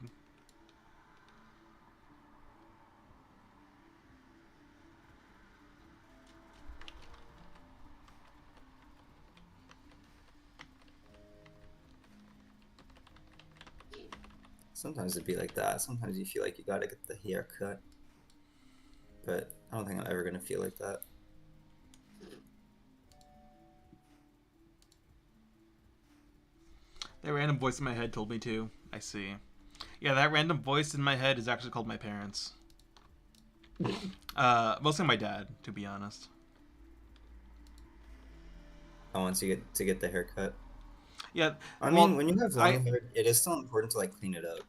S2: sometimes it'd be like that. Sometimes you feel like you gotta get the haircut, but I don't think I'm ever gonna feel like that.
S1: That random voice in my head told me to. I see. Yeah, that random voice in my head is actually called my parents. Mostly my dad, to be honest.
S2: Once you get the haircut.
S1: Yeah,
S2: I mean,
S1: well,
S2: when you have
S1: I
S2: long hair, it is still important to like clean it up.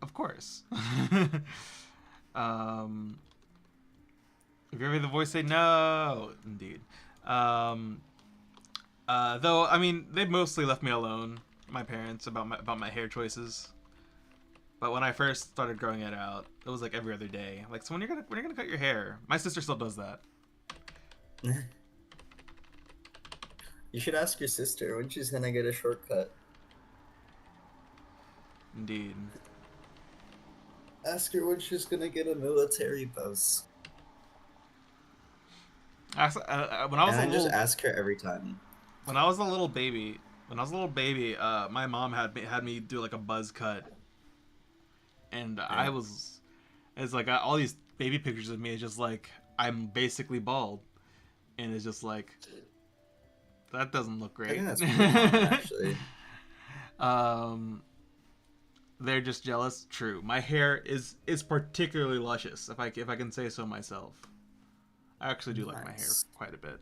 S1: of course. um, if you hear the voice say no, indeed. Um, though I mean, they mostly left me alone, my parents, about my hair choices. But when I first started growing it out, it was like every other day. Like, so when you're gonna cut your hair? My sister still does that.
S2: You should ask your sister when she's gonna get a shortcut.
S1: Indeed.
S2: Ask her when she's gonna get a military buzz.
S1: When I was
S2: And
S1: a
S2: I just
S1: little
S2: ask her every time.
S1: when I was a little baby, my mom had me do like a buzz cut, and
S2: Yeah.
S1: it's like all these baby pictures of me. It's just like I'm basically bald, and it's just like that doesn't look
S2: I
S1: great.
S2: think that's pretty common, actually.
S1: um, they're just jealous. True, my hair is particularly luscious, if I can say so myself. I actually do like my hair
S2: Nice.
S1: quite a bit.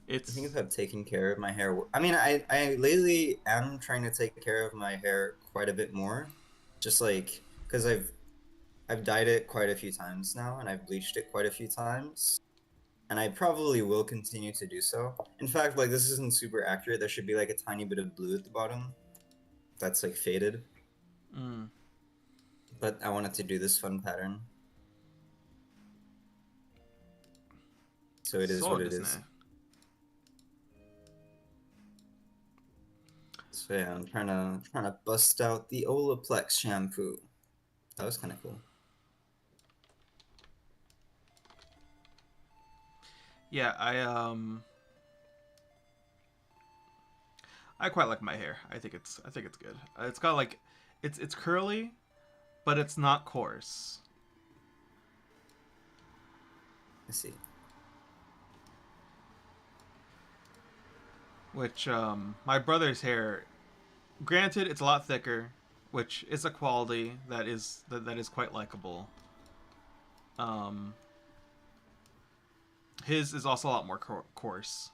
S2: I think
S1: It's
S2: I've taken care of my hair. I mean, I lately am trying to take care of my hair quite a bit more. Just like, because I've dyed it quite a few times now, and I've bleached it quite a few times. And I probably will continue to do so. In fact, like, this isn't super accurate. There should be like a tiny bit of blue at the bottom. That's like faded.
S1: mm,
S2: But I wanted to do this fun pattern. So it is
S1: So
S2: what it
S1: Disney.
S2: is. So yeah, I'm trying to bust out the Olaplex shampoo. That was kind of cool.
S1: Yeah, I quite like my hair. I think it's good. It's got like it's curly, but it's not coarse.
S2: Let's see.
S1: Which my brother's hair, granted, it's a lot thicker, which is a quality that is quite likable. Um, his is also a lot more coarse.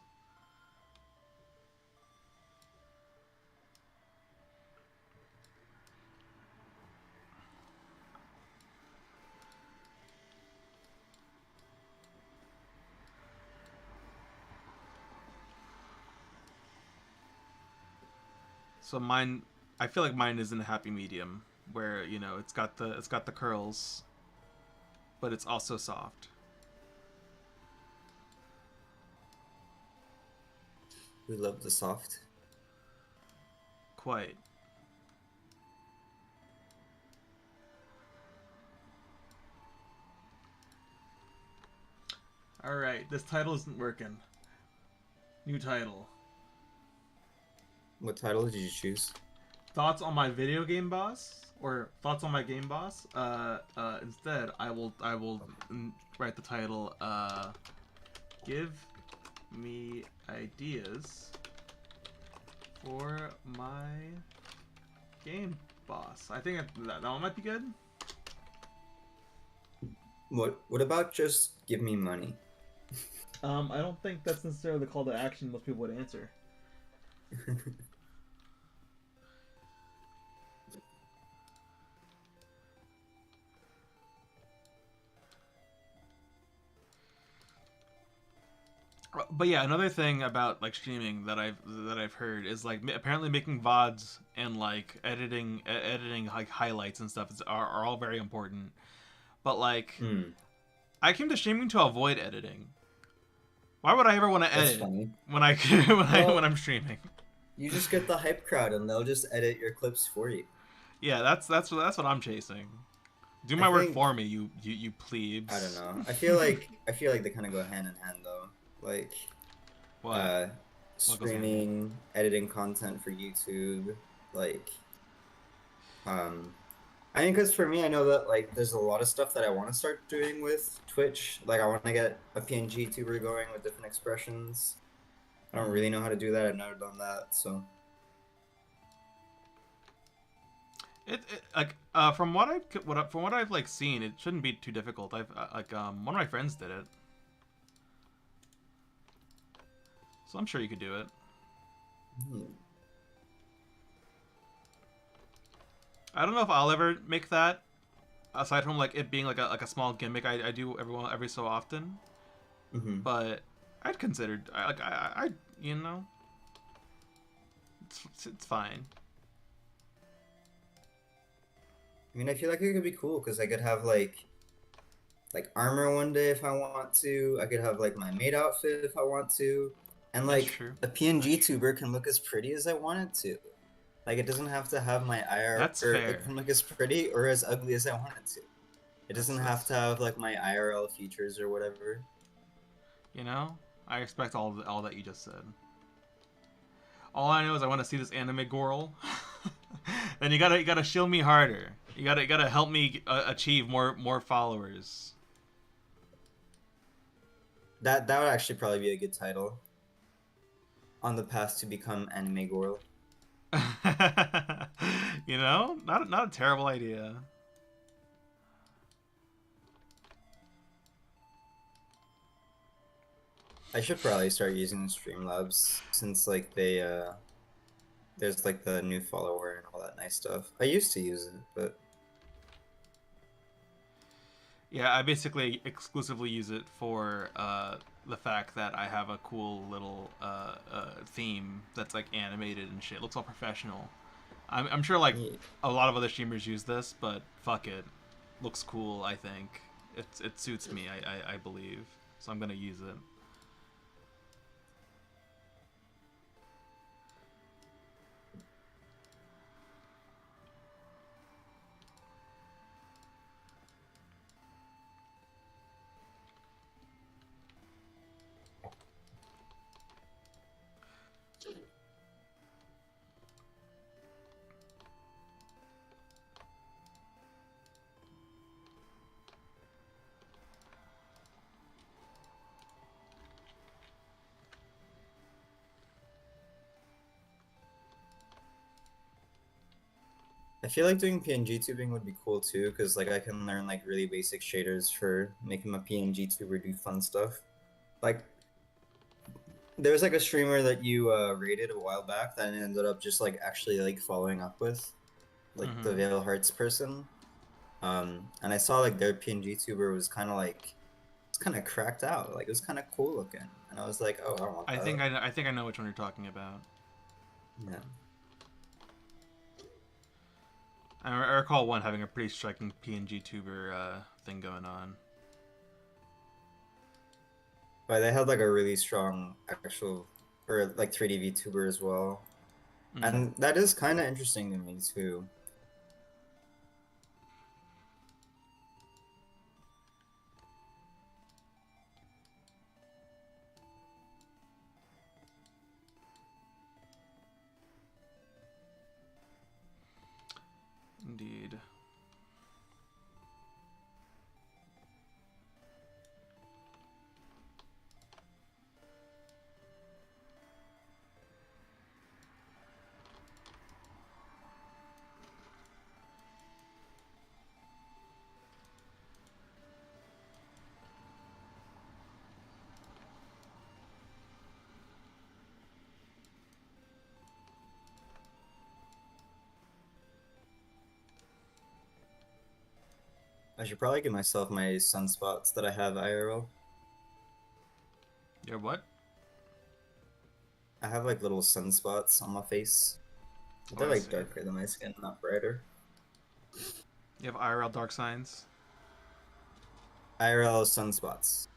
S1: So mine, I feel like mine is in a happy medium, where you know it's got the curls, but it's also soft.
S2: We love the soft.
S1: Quite. All right, this title isn't working. New title.
S2: What title did you choose?
S1: Thoughts on my video game boss, or thoughts on my game boss. Instead, I will write the title. Give me ideas for my game boss. I think that one might be good.
S2: What about just give me money?
S1: I don't think that's necessarily the call to action most people would answer. But yeah, another thing about like streaming that I've heard is like apparently making VODs and like editing like highlights and stuff are all very important. But like
S2: Hmm,
S1: I came to streaming to avoid editing. Why would I ever want to
S2: that's
S1: edit
S2: funny.
S1: when I when
S2: Well,
S1: I'm streaming?
S2: you just get the hype crowd and they'll just edit your clips for you.
S1: Yeah, that's what I'm chasing. Do
S2: I
S1: my work
S2: think
S1: for me, you
S2: I don't
S1: plebes.
S2: know. I feel like they kind of go hand in hand though. Like
S1: What?
S2: uh
S1: What goes hand in hand?
S2: streaming, editing content for YouTube, like um I think because for me, I know that like there's a lot of stuff that I want to start doing with Twitch. Like I want to get a PNG tuber going with different expressions. I don't really know how to do that. I've never done that, so
S1: It like from what I've like seen, it shouldn't be too difficult. I've like one of my friends did it, so I'm sure you could do it.
S2: hmm.
S1: I don't know if I'll ever make that. Aside from like it being like a small gimmick, I do every so often.
S2: Hmm.
S1: But I'd considered I you know it's fine.
S2: I mean, I feel like it could be cool because I could have like armor one day if I want to. I could have like my maid outfit if I want to, and
S1: That's
S2: like
S1: true.
S2: a PNG tuber can look as pretty as I want it to. Like it doesn't have to have my IR
S1: That's
S2: or it
S1: fair.
S2: can look as pretty or as ugly as I want it to. It doesn't have to
S1: That's
S2: have like my IRL features or whatever.
S1: you know I expect all that you just said. All I know is I want to see this anime girl. Then you gotta shield me harder. You gotta help me achieve more followers.
S2: That would actually probably be a good title. On the path to become anime girl.
S1: You know, not a terrible idea.
S2: I should probably start using Streamlabs since like they there's like the new follower and all that nice stuff. I used to use it, but
S1: Yeah, I basically exclusively use it for the fact that I have a cool little theme that's like animated and shit. It looks all professional. I'm sure like
S2: yeah.
S1: a lot of other streamers use this, but fuck it, looks cool. I think it suits me. I believe so. I'm gonna use it.
S2: I feel like doing PNG tubing would be cool too, because like I can learn like really basic shaders for making my PNG tuber do fun stuff. Like there was like a streamer that you rated a while back that I ended up just like actually like following up with, like the
S1: Mm-hmm.
S2: Veil Hearts person. And I saw like their PNG tuber was kind of like it's kind of cracked out, like it was kind of cool looking, and I was like, oh, I want that.
S1: I think I know which one you're talking about.
S2: Yeah.
S1: I recall one having a pretty striking PNG tuber thing going on.
S2: But they had like a really strong actual or like 3D VTuber as well.
S1: Mm.
S2: And that is kind of interesting to me too.
S1: Indeed.
S2: I should probably give myself my sunspots that I have IRL.
S1: You're what?
S2: I have like little sunspots on my face.
S1: Oh,
S2: They're
S1: I
S2: like
S1: see.
S2: darker than my skin, not brighter.
S1: You have IRL dark signs?
S2: IRL sunspots.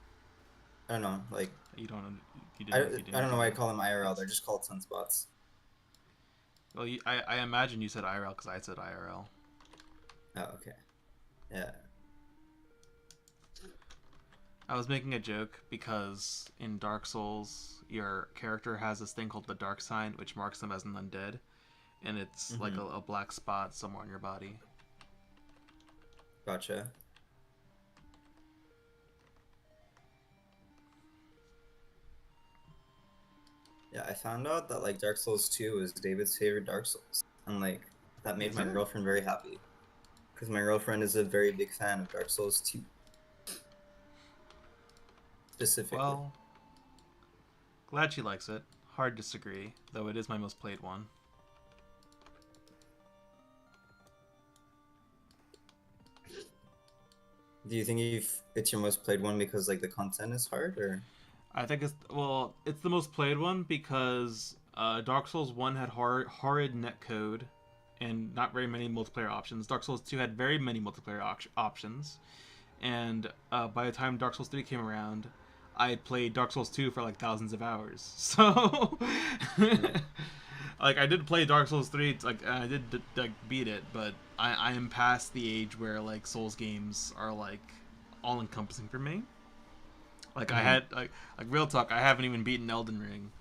S2: I don't know, like
S1: You don't. You
S2: I,
S1: didn't. You didn't
S2: I don't know why I
S1: do
S2: call them IRL. They're just called sunspots.
S1: Well, I imagine you said IRL because I said IRL.
S2: Oh, okay. Yeah.
S1: I was making a joke because in Dark Souls, your character has this thing called the dark sign, which marks them as an undead, and it's like a black spot somewhere on your body.
S2: Gotcha. Yeah, I found out that like Dark Souls 2 is David's favorite Dark Souls, and like that made
S1: Is
S2: my
S1: it?
S2: girlfriend very happy because my girlfriend is a very big fan of Dark Souls 2 specifically.
S1: Well, glad she likes it. Hard to disagree, though it is my most played one.
S2: Do you think it's your most played one because like the content is hard, or?
S1: I think it's the most played one because Dark Souls 1 had horrid netcode and not very many multiplayer options. Dark Souls 2 had very many multiplayer options, and by the time Dark Souls 3 came around, I had played Dark Souls 2 for like thousands of hours. So, like, I did play Dark Souls 3, like, I did like beat it, but I am past the age where like Souls games are like all encompassing for me. Like I had like real talk, I haven't even beaten Elden Ring.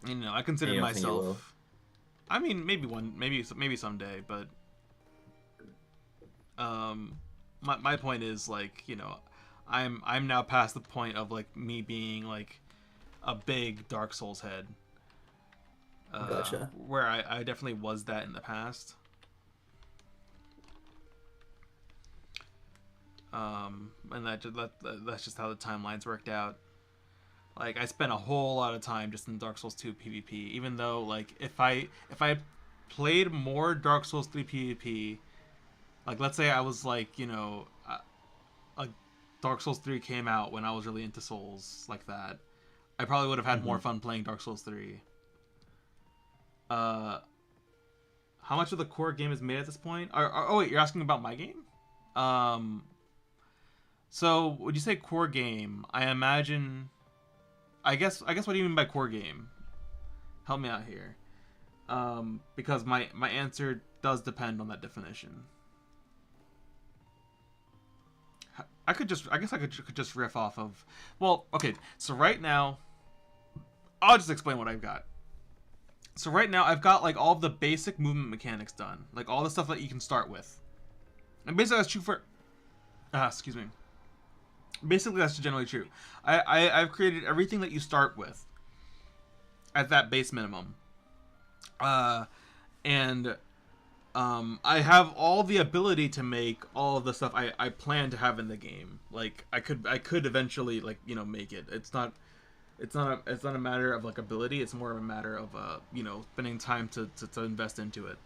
S1: You know, I consider
S2: And you don't think you will?
S1: myself. I mean, maybe someday, but my point is like, you know, I'm now past the point of like me being like a big Dark Souls head.
S2: Gotcha.
S1: Where I definitely was that in the past. And that's just how the timelines worked out. Like I spent a whole lot of time just in Dark Souls 2 PvP, even though like if I played more Dark Souls 3 PvP, like let's say I was like, you know, like Dark Souls 3 came out when I was really into Souls like that, I probably would have had more fun playing Dark Souls 3. How much of the core game is made at this point? Oh wait, you're asking about my game? So would you say core game? I imagine. I guess. What do you mean by core game? Help me out here, because my answer does depend on that definition. I guess I could just riff off of. Well, okay. So right now, I'll just explain what I've got. So right now, I've got like all of the basic movement mechanics done, like all the stuff that you can start with, and basically that's true for. Excuse me. Basically, that's generally true. I've created everything that you start with at that base minimum. and I have all the ability to make all of the stuff I plan to have in the game. Like I could eventually like make it. It's not a matter of like ability. It's more of a matter of spending time to invest into it.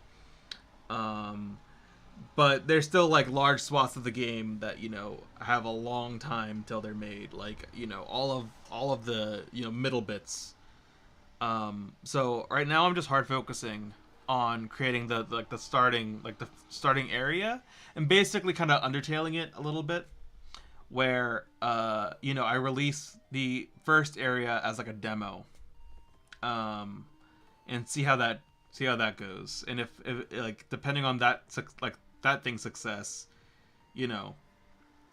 S1: Um, but there's still like large swaths of the game that have a long time till they're made. Like all of the middle bits. So right now I'm just hard focusing on creating the starting area and basically kind of undertailing it a little bit where I release the first area as like a demo, um, and see how that goes. And if like depending on that thing's success, you know,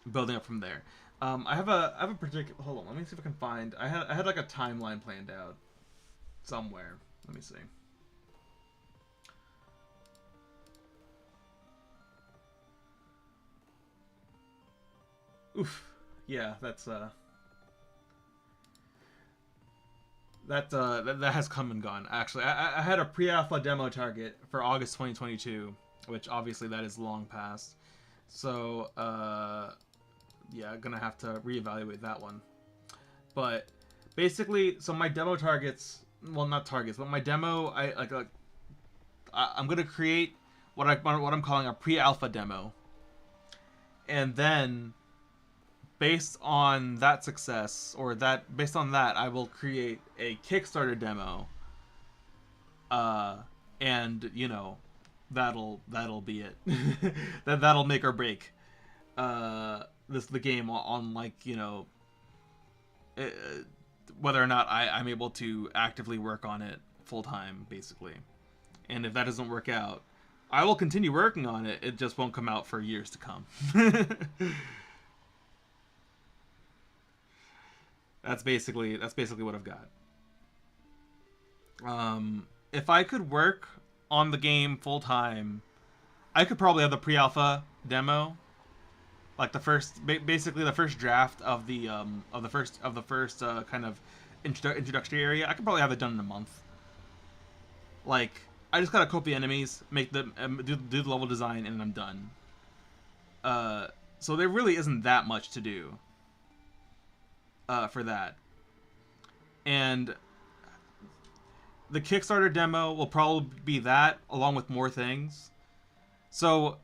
S1: building up from there. I have a particular. Hold on, let me see if I can find. I had like a timeline planned out somewhere. Let me see. Oof. Yeah, that has come and gone. Actually, I had a pre-alpha demo target for August 2022, which obviously that is long past. So yeah, gonna have to reevaluate that one. But basically, so my demo targets, well, not targets, but my demo, I'm gonna create what I'm calling a pre-alpha demo, and then based on that success or that based on that I will create a Kickstarter demo, uh and that'll be it. That'll make or break the game on like uh, whether or not I'm able to actively work on it full time basically. And if that doesn't work out, I will continue working on it. It just won't come out for years to come. That's basically what I've got. If I could work on the game full time, I could probably have the pre-alpha demo, like the first, basically the first draft of the first kind of introductory area. I could probably have it done in a month. Like I just gotta cope the enemies, make them do the level design, and then I'm done. So there really isn't that much to do for that. And the Kickstarter demo will probably be that, along with more things. So,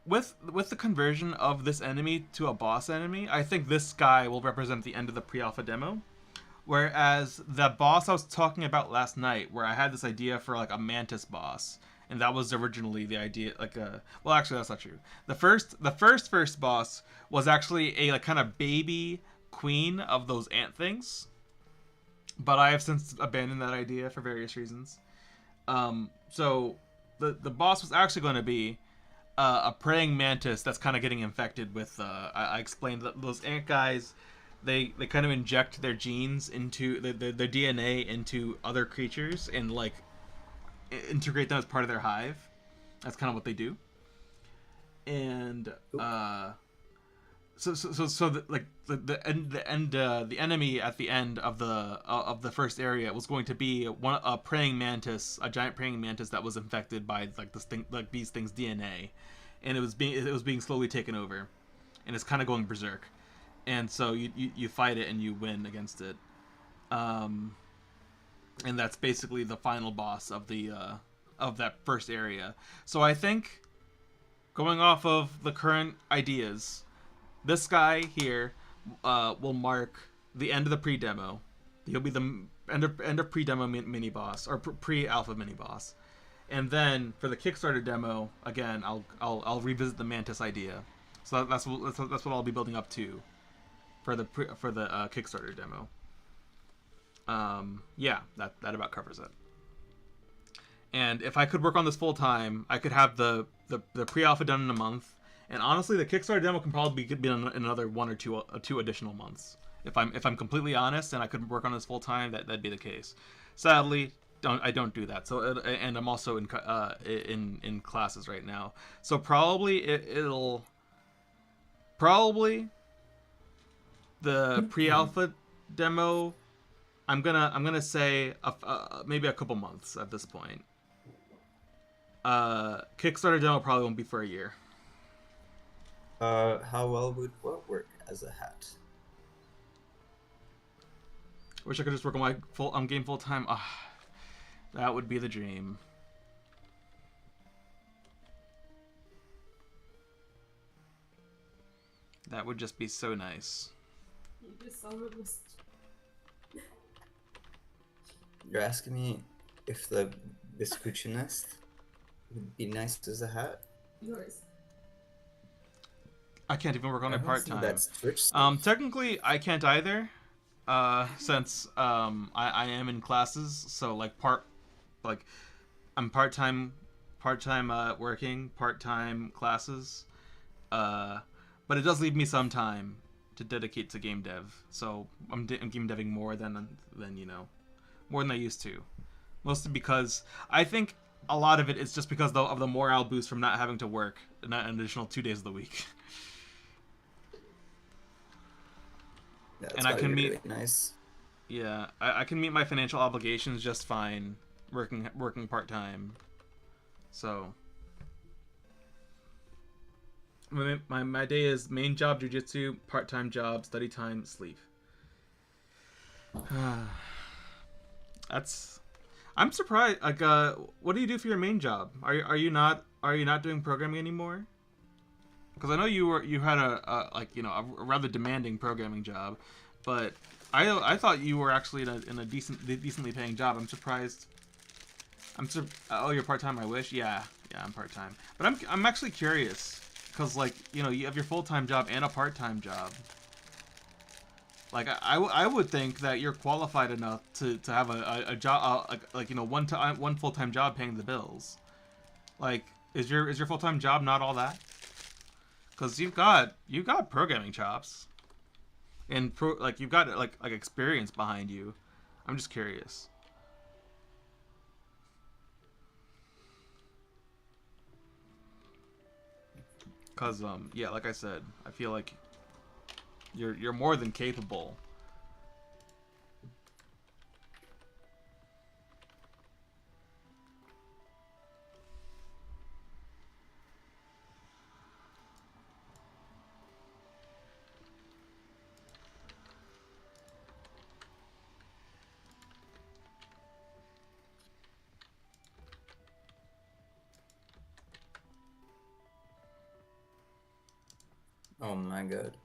S1: with the conversion of this enemy to a boss enemy, I think this guy will represent the end of the pre-alpha demo. Whereas the boss I was talking about last night, where I had this idea for like a mantis boss, and that was originally the idea, like a well, actually that's not true. The first boss was actually a like kind of baby queen of those ant things, but I have since abandoned that idea for various reasons. So the boss was actually going to be a praying mantis that's kind of getting infected with. I explained that those ant guys, they kind of inject their genes into their DNA into other creatures and like integrate them as part of their hive. That's kind of what they do. And the enemy at the end of the first area was going to be a praying mantis, a giant praying mantis that was infected by like this thing, like these things' DNA, and it was being slowly taken over, and it's kind of going berserk, and so you fight it and you win against it, and that's basically the final boss of that first area. So I think, going off of the current ideas, this guy here will mark the end of the pre-demo. He'll be the end of pre-demo mini boss or pre-alpha mini boss, and then for the Kickstarter demo, again, I'll revisit the mantis idea. So that's what I'll be building up to for the Kickstarter demo. Yeah, that about covers it. And if I could work on this full time, I could have the pre-alpha done in a month. And honestly, the Kickstarter demo can probably be in another 1 or 2 additional months. If I'm completely honest, and I could work on this full time, that'd be the case. Sadly, I don't do that. So and I'm also in classes right now. So probably probably the pre-alpha demo. I'm gonna say maybe a couple months at this point. Kickstarter demo probably won't be for a year.
S2: How well would what work as a hat?
S1: Wish I could just work on my game full time. Ah, that would be the dream. That would just be so nice.
S3: You just saw it was
S2: You're asking me if the Vespucci nest would be nice as a hat?
S3: yours.
S1: I can't even work on it part time.
S2: That's Twitch stuff.
S1: Technically, I can't either, since I am in classes. So like I'm part time working, part time classes. But it does leave me some time to dedicate to game dev. So I'm game deving more than more than I used to. Mostly because I think a lot of it is just because of the morale boost from not having to work an additional 2 days of the week.
S2: That's
S1: And I can meet
S2: really nice.
S1: Yeah, I can meet my financial obligations just fine working part time. So my day is main job jujitsu, part time job, study time, sleep. I'm surprised. Like, what do you do for your main job? Are you not doing programming anymore? Because I know you had a rather demanding programming job, but I thought you were actually in a decently paying job. I'm surprised. Oh, you're part time. I wish. Yeah, I'm part time. But I'm actually curious because you have your full time job and a part time job. Like I would think that you're qualified enough to have a job one full time job paying the bills. Like is your full time job not all that? Because you've got programming chops, and you've got like experience behind you. I'm just curious. Cause yeah, like I said, I feel like you're more than capable.
S2: Oh my god.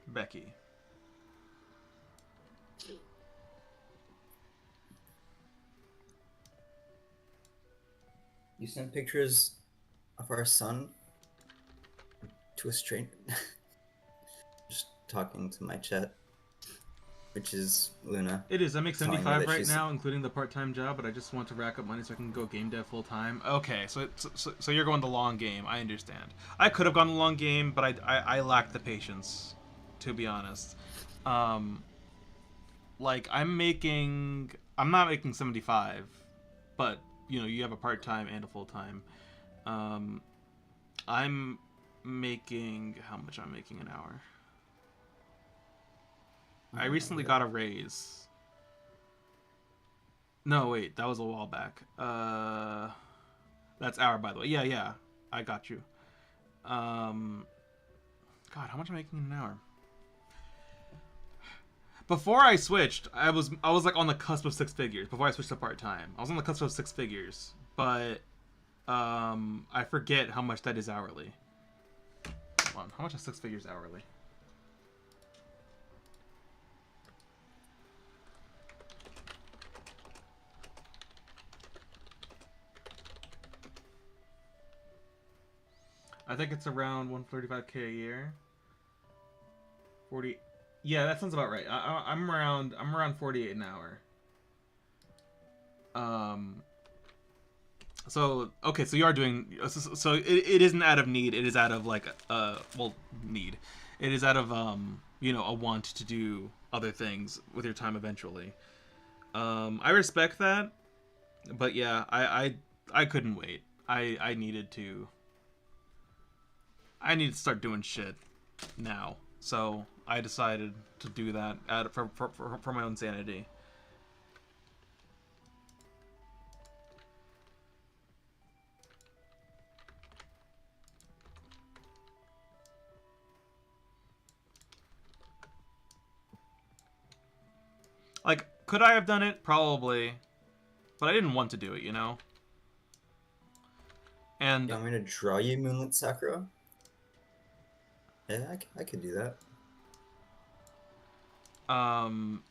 S1: Becky.
S2: You sent pictures of our son to a stranger. Just talking to my chat, which is Luna.
S1: It is. I make
S2: telling me
S1: 75
S2: that
S1: right
S2: she's-
S1: now, including the part-time job, but I just want to rack up money so I can go game dev full time. Okay, so you're going the long game. I understand. I could have gone the long game, but I lack the patience, to be honest. Like I'm not making 75, but you have a part-time and a full-time. I'm making how much I'm making an hour. I recently got a raise. No, wait, that was a while back. That's hour, by the way. Yeah, I got you. God, how much am I making an hour? Before I switched, I was like on the cusp of 6 figures. Before I switched to part time, I was on the cusp of 6 figures, but I forget how much that is hourly. Hold on, how much is 6 figures hourly? I think it's around 135K a year. 40. Yeah, that sounds about right. I'm around 48 an hour. So okay, so you are doing so it isn't out of need. It is out of need. It is out of a want to do other things with your time eventually. I respect that, but yeah, I couldn't wait. I needed to start doing shit now. So I decided to do that for my own sanity. Like, could I have done it? Probably. But I didn't want to do it, you know? And,
S2: You want me to draw you Moonlit Sakura? Yeah, I could do that.
S1: um,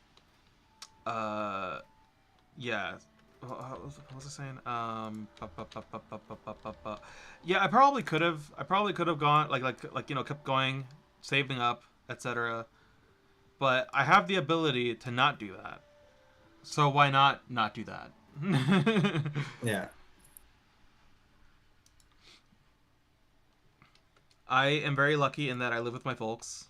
S1: yeah. What was I saying? Yeah, I probably could have. I probably could have gone like you know, kept going, saving up, etc. But I have the ability to not do that. So why not do that?
S2: Yeah.
S1: I am very lucky in that I live with my folks,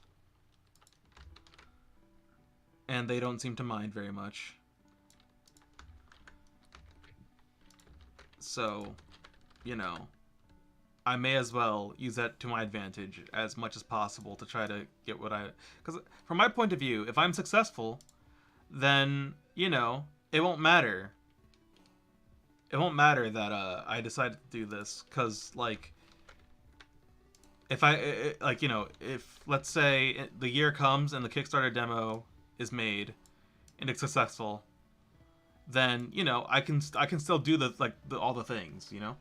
S1: and they don't seem to mind very much. So, you know, I may as well use that to my advantage as much as possible to try to get what I... Because from my point of view, if I'm successful, then, you know, it won't matter. It won't matter that I decided to do this, because, like, if like, you know, if, let's say, the year comes and the Kickstarter demo is made, and it's successful, then, you know, I can still do all the things, you know?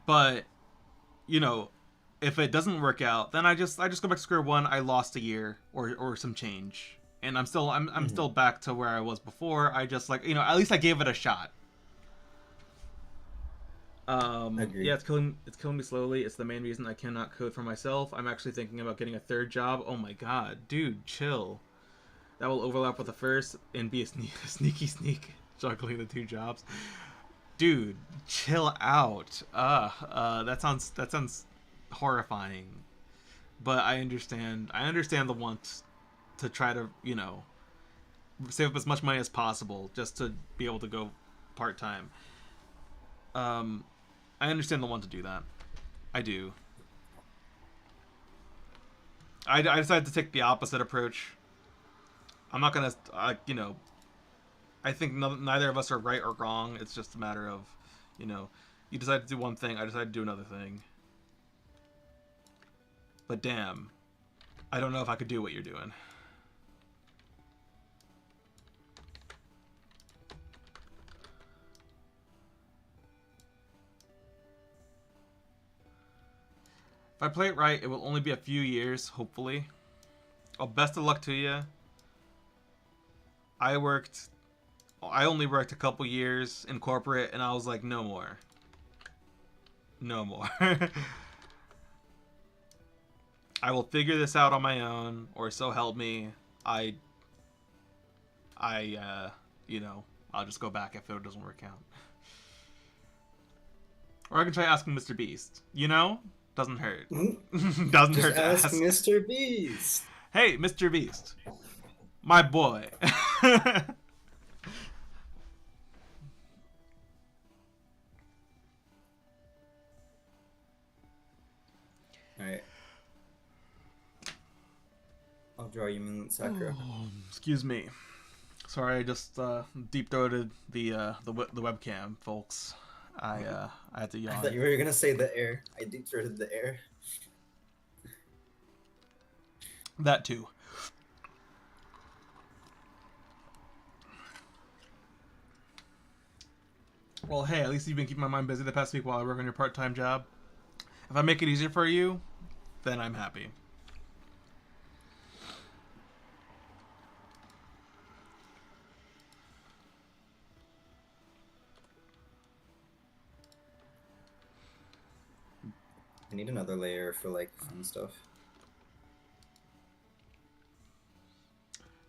S1: But, you know, if it doesn't work out, then I just go back to square one. I lost a year or some change, and I'm still back to where I was before. I just, like, you know, at least I gave it a shot.
S2: Agreed.
S1: Yeah, it's killing me slowly. It's the main reason I cannot code for myself. I'm actually thinking about getting a third job. Oh my god, dude, chill. That will overlap with the first and be a sneak juggling the two jobs. Dude, chill out. That sounds horrifying. But I understand the want to try to, you know, save up as much money as possible just to be able to go part-time. I understand the want to do that. I do. I decided to take the opposite approach. I'm not gonna, you know, I think neither of us are right or wrong. It's just a matter of, you know, you decide to do one thing, I decide to do another thing. But damn, I don't know if I could do what you're doing. If I play it right, it will only be a few years, hopefully. Well, best of luck to you. I only worked a couple years in corporate, and I was like, no more. No more. I will figure this out on my own, or so help me. You know, I'll just go back if it doesn't work out. Or I can try asking Mr. Beast. You know? Doesn't hurt. Doesn't
S2: Just
S1: hurt to
S2: ask
S1: ask.
S2: Mr. Beast.
S1: Hey, Mr. Beast. My boy.
S2: Alright. I'll draw you Moonlit Sakura.
S1: Oh, excuse me. Sorry, I just deep throated the webcam, folks. I had to yawn.
S2: I thought you were gonna say the air. I deep throated the air.
S1: That too. Well, hey, at least you've been keeping my mind busy the past week while I work on your part-time job. If I make it easier for you, then I'm happy.
S2: I need another layer for like fun stuff.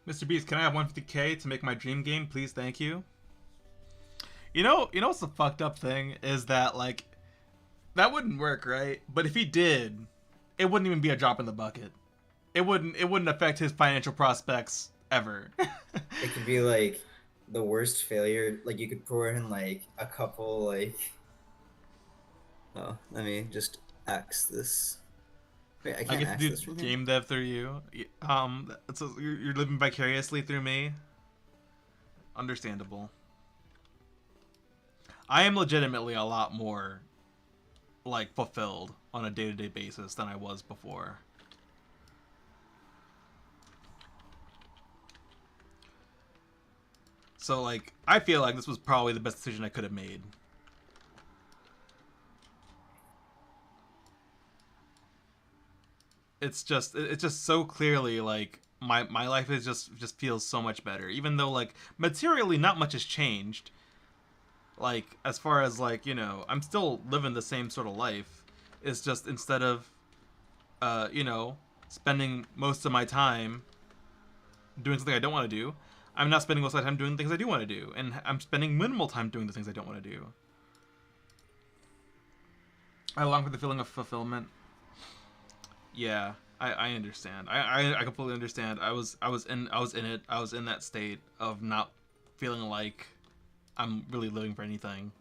S1: Mr. Beast, can I have 150k to make my dream game, please? Thank you. You know what's the fucked up thing is that, like, that wouldn't work, right? But if he did, it wouldn't even be a drop in the bucket. It wouldn't affect his financial prospects ever.
S2: It could be like the worst failure. Like you could pour in like a couple like. Oh, let me just axe this. Wait, I
S1: I
S2: can't
S1: get
S2: axe
S1: to
S2: this
S1: do
S2: from here.
S1: game dev through you. So you're living vicariously through me. Understandable. I am legitimately a lot more, like, fulfilled on a day-to-day basis than I was before. So like, I feel like this was probably the best decision I could have made. It's just so clearly like my life is just feels so much better, even though like materially not much has changed. Like as far as like, you know, I'm still living the same sort of life. It's just instead of you know, spending most of my time doing something I don't want to do, I'm not spending most of my time doing things I do want to do, and I'm spending minimal time doing the things I don't want to do. I long for the feeling of fulfillment. Yeah, I understand. I completely understand. I was in it. I was in that state of not feeling like I'm really living for anything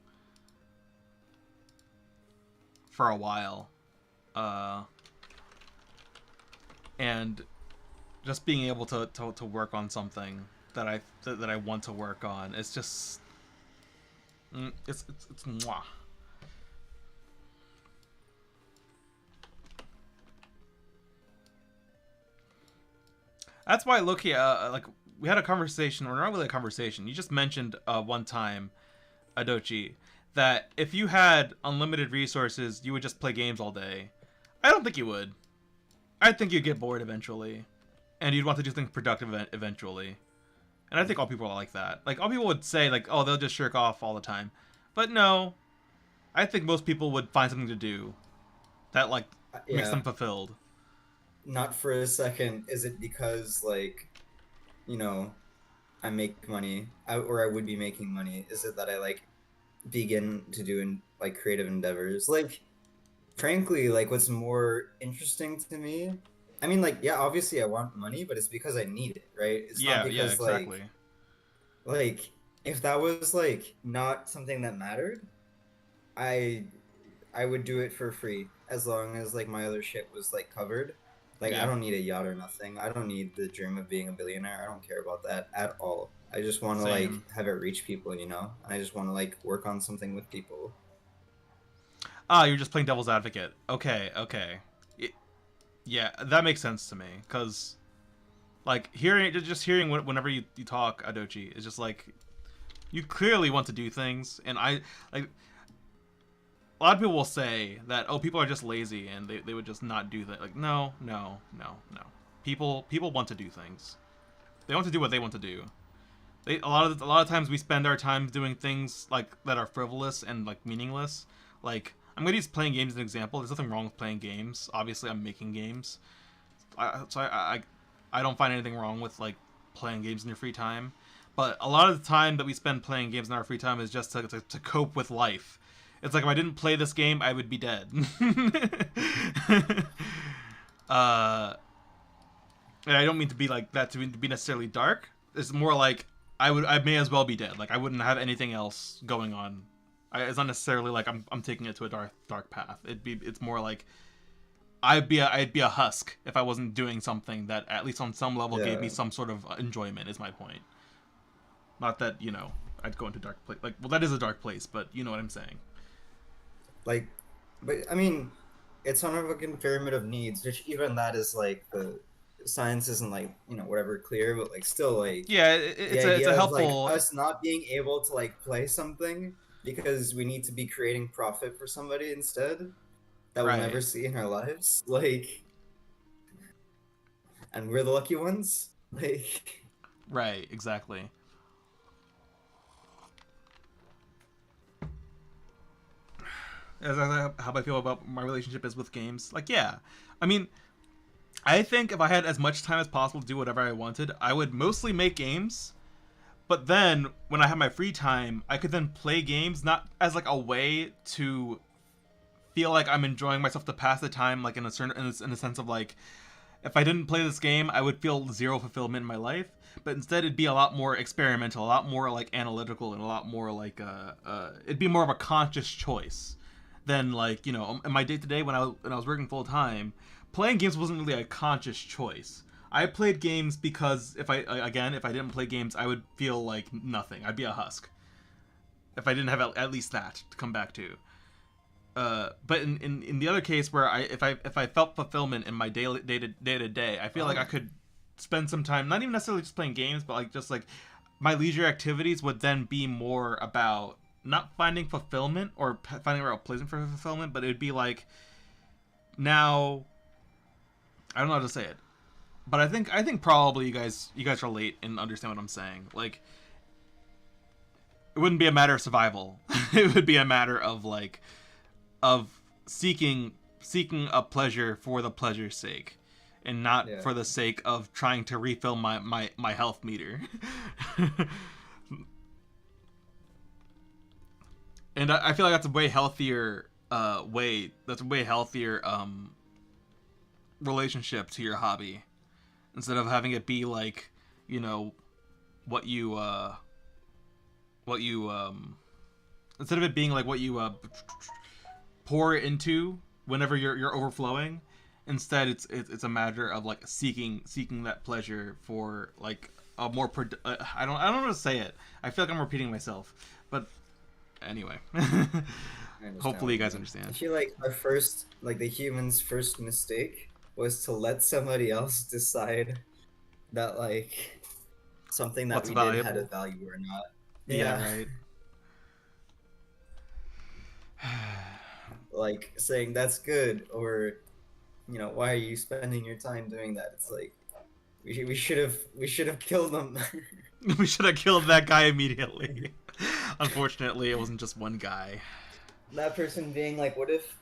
S1: for a while. And just being able to work on something that I want to work on, it's just it's mwah. That's why, look, like we had a conversation, or not really a conversation. You just mentioned one time, Adochi, that if you had unlimited resources, you would just play games all day. I don't think you would. I think you'd get bored eventually, and you'd want to do things productive eventually. And I think all people are like that. Like, all people would say, like, oh, they'll just shirk off all the time. But no, I think most people would find something to do that, like, makes them fulfilled.
S2: Not for a second is it because, like, you know, I make money, or I would be making money. Is it that I, like, begin to do, like, creative endeavors? Like, frankly, like, what's more interesting to me, I mean, like, yeah, obviously I want money, but it's because I need it, right? It's not because,
S1: exactly.
S2: Like, if that was, like, not something that mattered, I would do it for free, as long as, like, my other shit was, like, covered. Like,
S1: Yeah.
S2: I don't need a yacht or nothing. I don't need the dream of being a billionaire. I don't care about that at all. I just want to, like, have it reach people, you know? And I just want to, like, work on something with people.
S1: Ah, you're just playing devil's advocate. Okay. Yeah, that makes sense to me, because, like, hearing whenever you talk, Adochi, it's just, like, you clearly want to do things, and I, like, a lot of people will say that, oh, people are just lazy, and they would just not do that. Like, no. People want to do things. They want to do what they want to do. A lot of times we spend our time doing things, like, that are frivolous and, like, meaningless. Like, I'm gonna use playing games as an example. There's nothing wrong with playing games. Obviously, I'm making games, so I don't find anything wrong with, like, playing games in your free time. But a lot of the time that we spend playing games in our free time is just to cope with life. It's like, if I didn't play this game, I would be dead. And I don't mean to be like that to be necessarily dark. It's more like I may as well be dead. Like, I wouldn't have anything else going on. It's not necessarily like I'm taking it to a dark path. It's more like I'd be a husk if I wasn't doing something that at least on some level gave me some sort of enjoyment. Is my point. Not that, you know, I'd go into dark place. Like, well, that is a dark place, but you know what I'm saying.
S2: Like, but I mean, it's on a fucking pyramid of needs, which even that is, like, the science isn't, like, you know, whatever clear, but, like, still, like,
S1: yeah, it's a helpful,
S2: like, us not being able to, like, play something because we need to be creating profit for somebody instead that we'll never see in our lives, like, and we're the lucky ones, like,
S1: right, exactly. How I feel about my relationship is with games. Like, yeah, I mean, I think if I had as much time as possible to do whatever I wanted, I would mostly make games. But then, when I have my free time, I could then play games, not as, like, a way to feel like I'm enjoying myself to pass the time, like, in a sense of, like, if I didn't play this game, I would feel zero fulfillment in my life. But instead, it'd be a lot more experimental, a lot more, like, analytical, and a lot more, like, it'd be more of a conscious choice than, like, you know, in my day-to-day when I was working full-time, playing games wasn't really a conscious choice. I played games because if I didn't play games, I would feel like nothing. I'd be a husk if I didn't have at least that to come back to. But in the other case where if I felt fulfillment in my day to day, I feel like I could spend some time, not even necessarily just playing games, but like just like my leisure activities would then be more about not finding fulfillment or finding a real placement for fulfillment, but it would be like now I don't know how to say it, but I think probably you guys relate and understand what I'm saying. Like it wouldn't be a matter of survival. It would be a matter of like of seeking a pleasure for the pleasure's sake and not
S2: Yeah.
S1: for the sake of trying to refill my health meter. And I feel like that's a way healthier relationship to your hobby instead of having it be like, you know, what you what you instead of it being like what you pour into whenever you're overflowing. Instead, it's a matter of like seeking that pleasure for like a more I don't know how to say it. I feel like I'm repeating myself, but anyway.
S2: I understand
S1: Hopefully
S2: what
S1: you
S2: you
S1: guys
S2: mean. I
S1: understand.
S2: feel like the humans' first mistake was to let somebody else decide that like something that
S1: What's
S2: we did had a
S1: valuable?
S2: value or not.
S1: Yeah,
S2: Yeah,
S1: right.
S2: like saying that's good, or why are you spending your time doing that? It's like we should have killed them.
S1: We should have killed that guy immediately. Unfortunately, it wasn't just one guy.
S2: That person being like, what if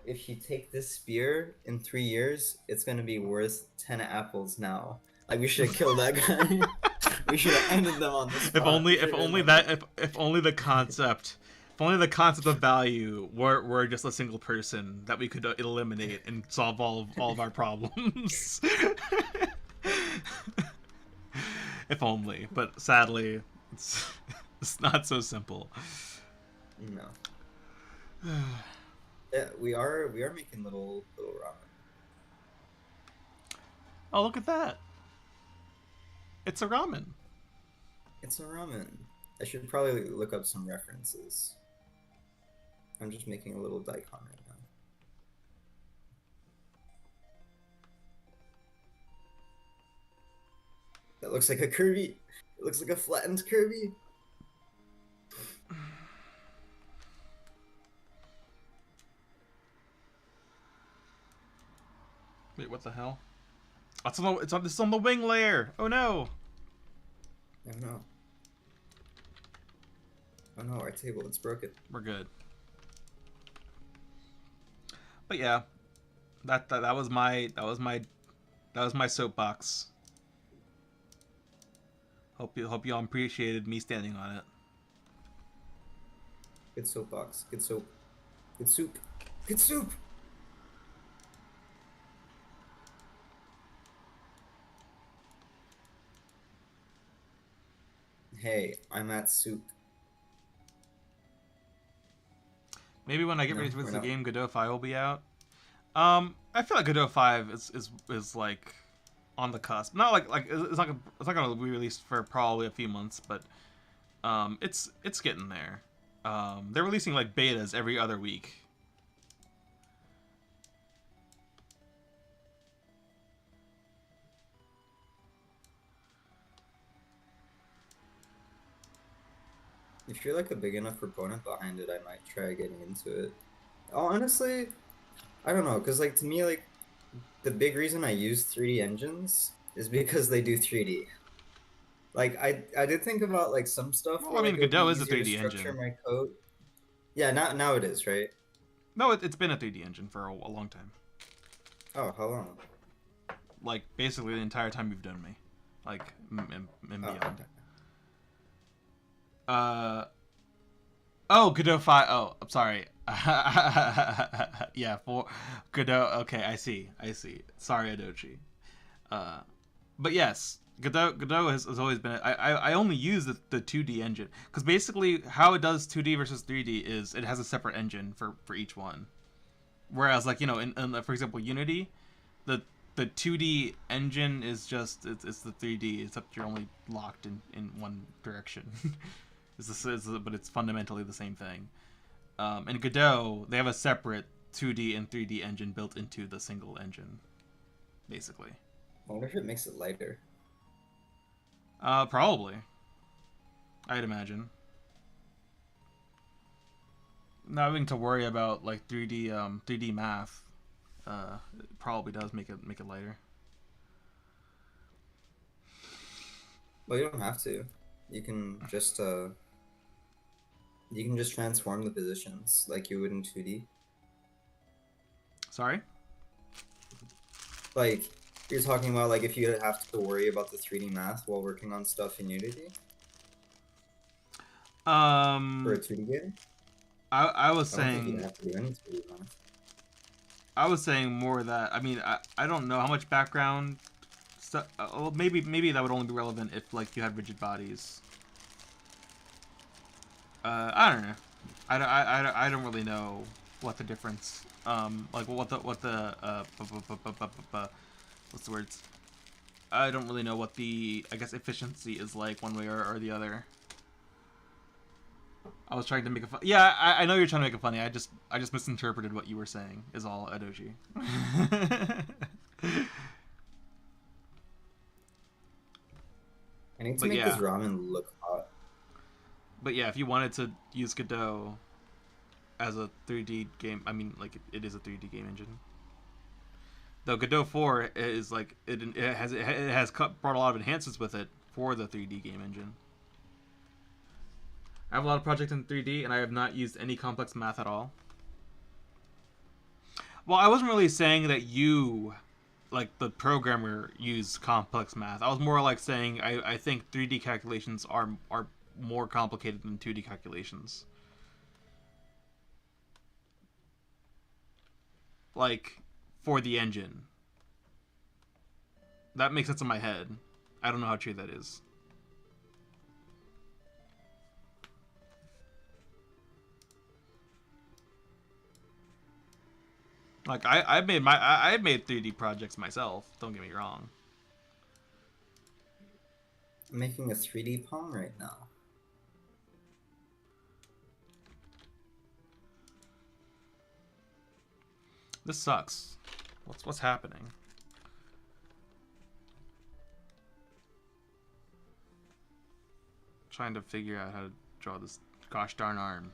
S2: if you take this spear in 3 years, it's gonna be worth 10 apples now. Like we should have killed that guy. We should have ended them on the
S1: If
S2: spot.
S1: only
S2: We should
S1: if
S2: have been
S1: only
S2: like,
S1: that if only the concept if only the concept of value were just a single person that we could eliminate and solve all of our problems. If only, but sadly, it's it's not so simple.
S2: no. Yeah, we are making little ramen.
S1: Oh, look at that! It's a ramen.
S2: It's a ramen. I should probably look up some references. I'm just making a little daikon right now. That looks like a Kirby. It looks like a flattened Kirby.
S1: Wait, what the hell? It's on the wing layer. Oh no!
S2: Oh no. Oh no, our table, it's broken.
S1: We're good. But yeah, that was my soapbox. Hope you all appreciated me standing on it.
S2: Good soapbox. Good soap. Good soup. Good soup! Hey, I'm at soup.
S1: Maybe when I get
S2: No,
S1: ready to
S2: we're
S1: release the
S2: not.
S1: game, Godot 5 will be out. I feel like Godot 5 is like on the cusp. Not like it's not gonna be released for probably a few months, but it's getting there. They're releasing like betas every other week.
S2: If you're like a big enough proponent behind it, I might try getting into it. Honestly, I don't know, because like to me, like the big reason I use 3D engines is because they do 3D. Like I did think about like some stuff
S1: Well,
S2: where
S1: I
S2: like
S1: mean,
S2: it would be
S1: Godot is a
S2: easier to
S1: 3D
S2: structure
S1: engine.
S2: my code. Yeah, now it is, right?
S1: No, it's been a 3D engine for a long time.
S2: Oh, how long?
S1: Like basically the entire time you've done me, like and
S2: Oh,
S1: beyond.
S2: okay.
S1: Oh, Godot 5. Oh, I'm sorry. Yeah, for Godot. Okay, I see. Sorry, Adochi. Uh, but yes, Godot has always been. I only use the 2D engine because basically how it does 2D versus 3D is it has a separate engine for each one. Whereas like in for example Unity, the the 2D engine is just it's the 3D except you're only locked in one direction. But it's fundamentally the same thing. In Godot, they have a separate 2D and 3D engine built into the single engine, basically.
S2: I wonder if it makes it lighter.
S1: Probably. I'd imagine. Not having to worry about like 3D math, it probably does make it lighter.
S2: Well, you don't have to. You can just transform the positions like you would in 2D.
S1: Sorry.
S2: Like you're talking about like if you have to worry about the 3D math while working on stuff in Unity for a 2D game.
S1: I was
S2: I don't think you'd
S1: saying
S2: have to do any 2D math.
S1: I was saying more that I don't know how much background stuff. Well, maybe that would only be relevant if like you had rigid bodies. I don't know. I don't really know what the difference. Like what the what's the words? I don't really know what the I guess efficiency is like one way or the other. I was trying to make it fun. Yeah, I know you're trying to make it funny. I just misinterpreted what you were saying. Is all, Adoji.
S2: I need to
S1: But
S2: make this
S1: yeah,
S2: ramen look hot.
S1: but yeah, if you wanted to use Godot as a 3D game, I mean, like it is a 3D game engine. Though Godot 4 is like it has brought a lot of enhancements with it for the 3D game engine. I have a lot of projects in 3D, and I have not used any complex math at all. Well, I wasn't really saying that you, like the programmer, use complex math. I was more like saying I think 3D calculations are more complicated than 2D calculations. Like for the engine. That makes sense in my head. I don't know how true that is. Like I've made 3D projects myself. Don't get me wrong.
S2: I'm making a 3D Pong right now.
S1: This sucks. What's happening? Trying to figure out how to draw this gosh darn arm.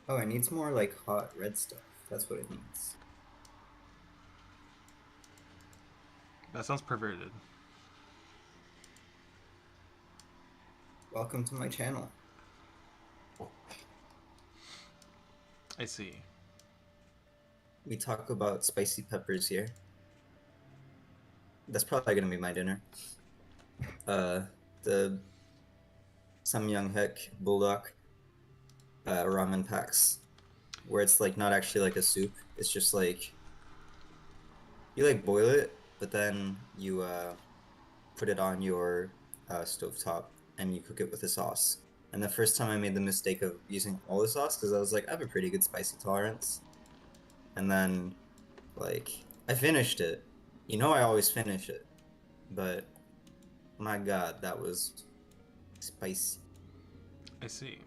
S2: Oh, it needs more like hot red stuff. That's what it needs.
S1: That sounds perverted.
S2: Welcome to my channel.
S1: I see.
S2: We talk about spicy peppers here. That's probably gonna be my dinner. The Samyang Bulldog ramen packs, where it's like not actually like a soup. It's just like you like boil it, but then you put it on your stovetop and you cook it with a sauce. And the first time I made the mistake of using all the sauce because I was like, I have a pretty good spicy tolerance. And then, like, I finished it. You know, I always finish it, but my God, that was spicy.
S1: I see.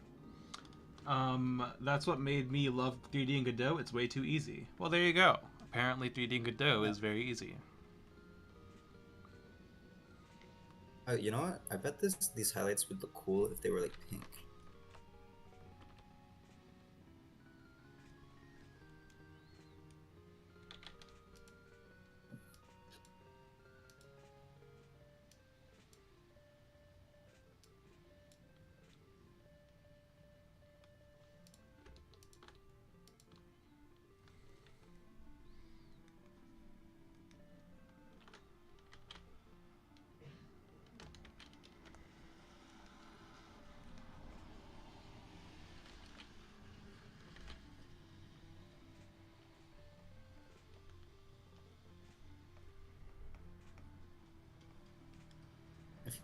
S1: That's what made me love 3D and Godot. It's way too easy. Well, there you go. Apparently, 3D and Godot is very easy.
S2: You know what? I bet these highlights would look cool if they were like pink.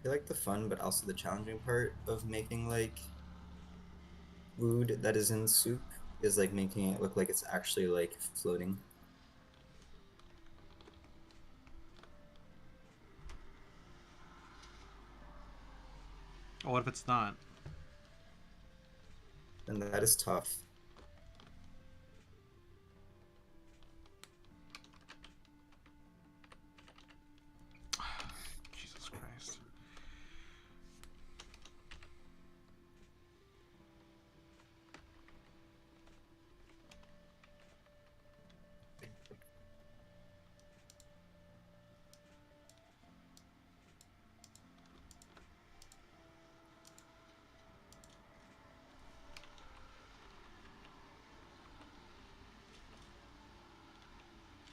S2: feel like the fun but also the challenging part of making like food that is in soup is like making it look like it's actually like floating.
S1: What if it's not?
S2: And that is tough.
S1: Jesus Christ.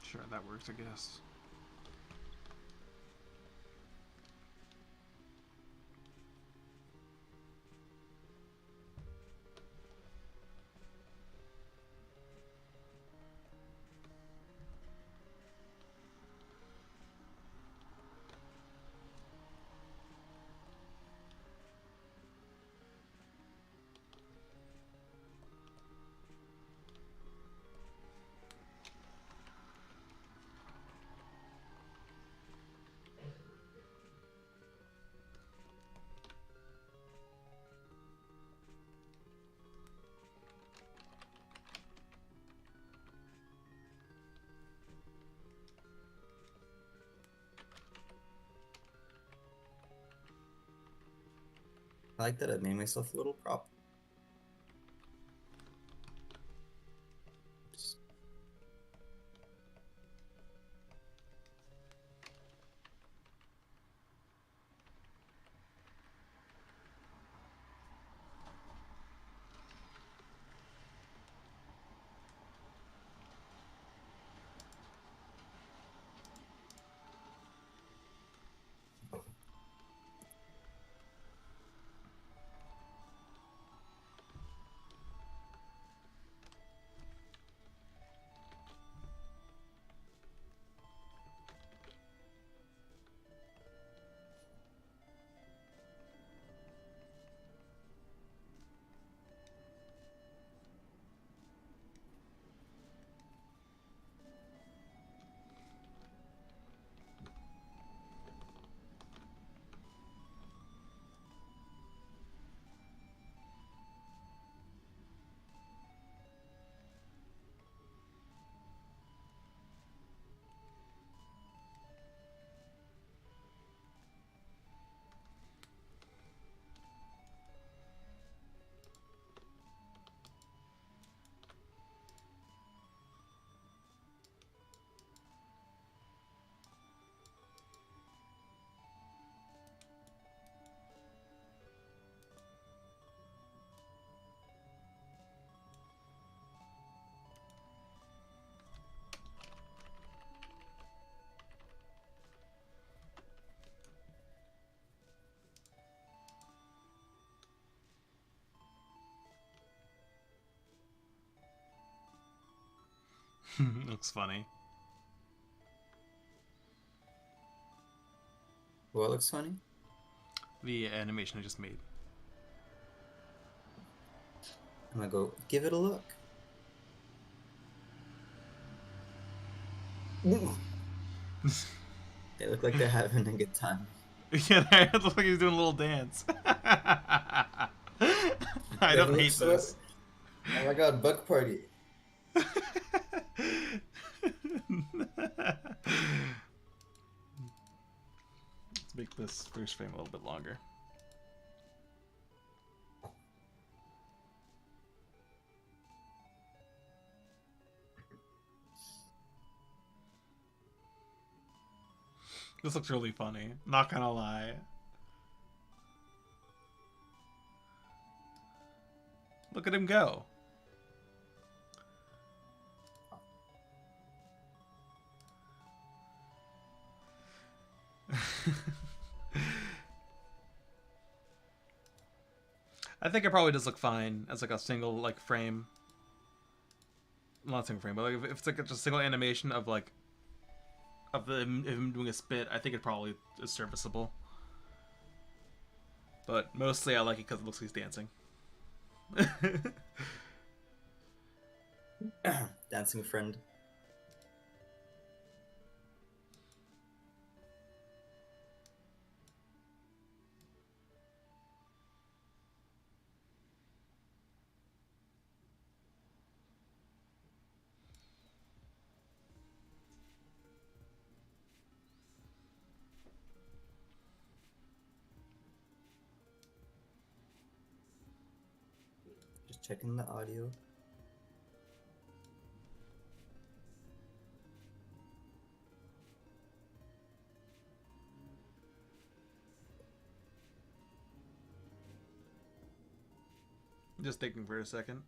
S1: Sure, that works, I guess.
S2: I like that I made myself a little prop.
S1: Looks funny.
S2: What looks funny?
S1: The animation I just made.
S2: I'm gonna go give it a look. They look like they're having a good time.
S1: Yeah, it looks like he's doing a little dance. I
S2: That
S1: don't
S2: looks
S1: hate
S2: so.
S1: this.
S2: Oh my god, bug party.
S1: Let's make this first frame a little bit longer. This looks really funny. Not gonna lie. Look at him go. I think it probably does look fine as like a single like frame. Not single frame, but like if it's like just a single animation of him doing a spit, I think it probably is serviceable. But mostly I like it because it looks like he's dancing.
S2: Dancing friend. Just checking the audio.
S1: Just thinking for a second.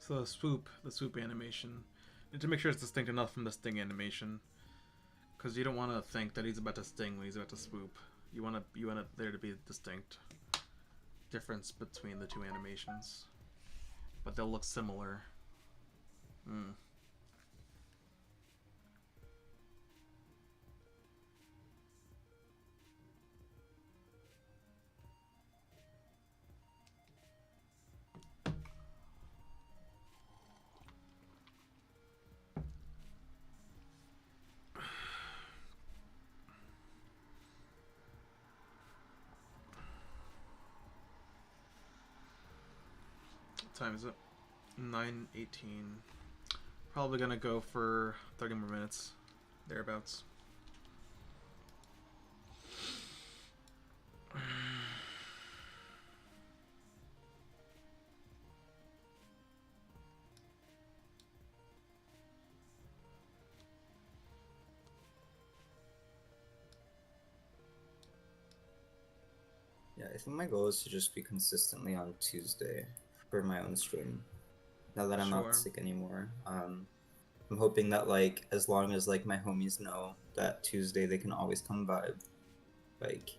S1: So the swoop animation. You need to make sure it's distinct enough from the sting animation, because you don't want to think that he's about to sting when he's about to swoop. You want there to be a distinct difference between the two animations, but they'll look similar. Hmm. What time is it? 9:18. Probably gonna go for 30 more minutes, thereabouts.
S2: Yeah, I think my goal is to just be consistently on Tuesday for my own stream. Now that I'm
S1: Sure.
S2: not sick anymore. I'm hoping that like as long as like my homies know that Tuesday they can always come vibe. Like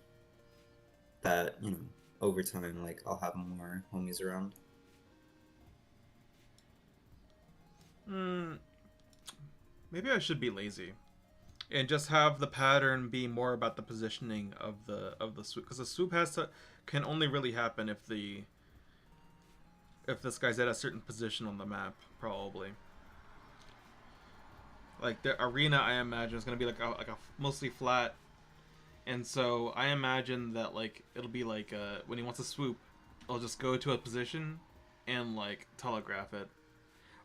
S2: that, you know, over time like I'll have more homies around.
S1: Maybe I should be lazy and just have the pattern be more about the positioning of the swoop, because the swoop can only really happen if this guy's at a certain position on the map, probably. Like the arena, I imagine is gonna be like a mostly flat, and so I imagine that like it'll be like when he wants to swoop, he'll just go to a position and like telegraph it.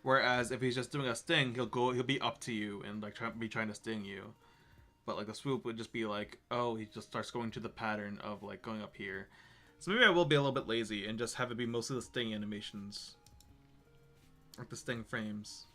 S1: Whereas if he's just doing a sting, he'll be up to you and like trying to sting you. But like the swoop would just be like, oh, he just starts going to the pattern of like going up here. So maybe I will be a little bit lazy and just have it be mostly the sting animations, like the sting frames.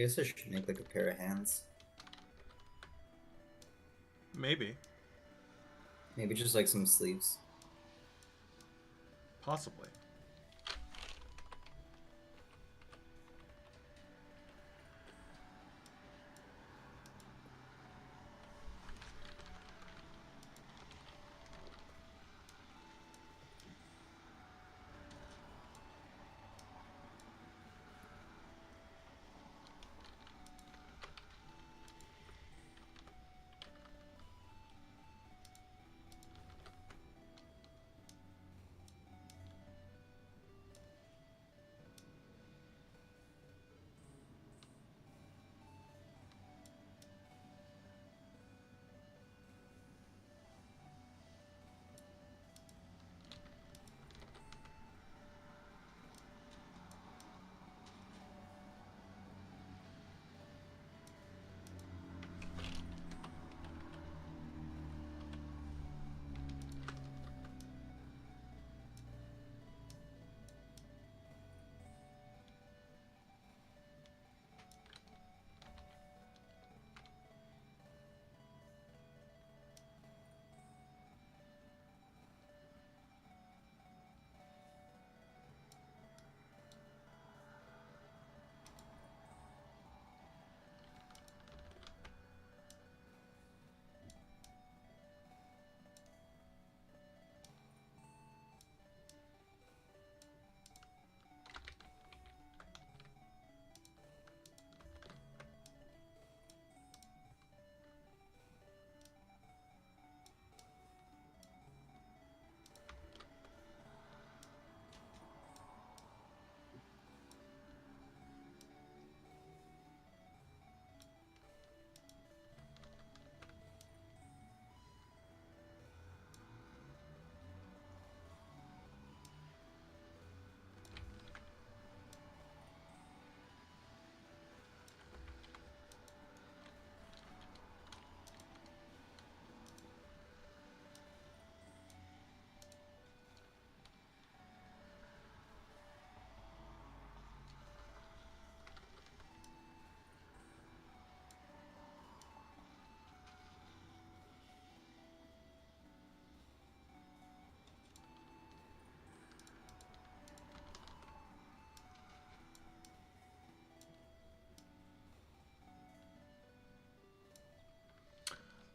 S2: guess I should make like a pair of hands.
S1: Maybe.
S2: Maybe just like some sleeves.
S1: Possibly.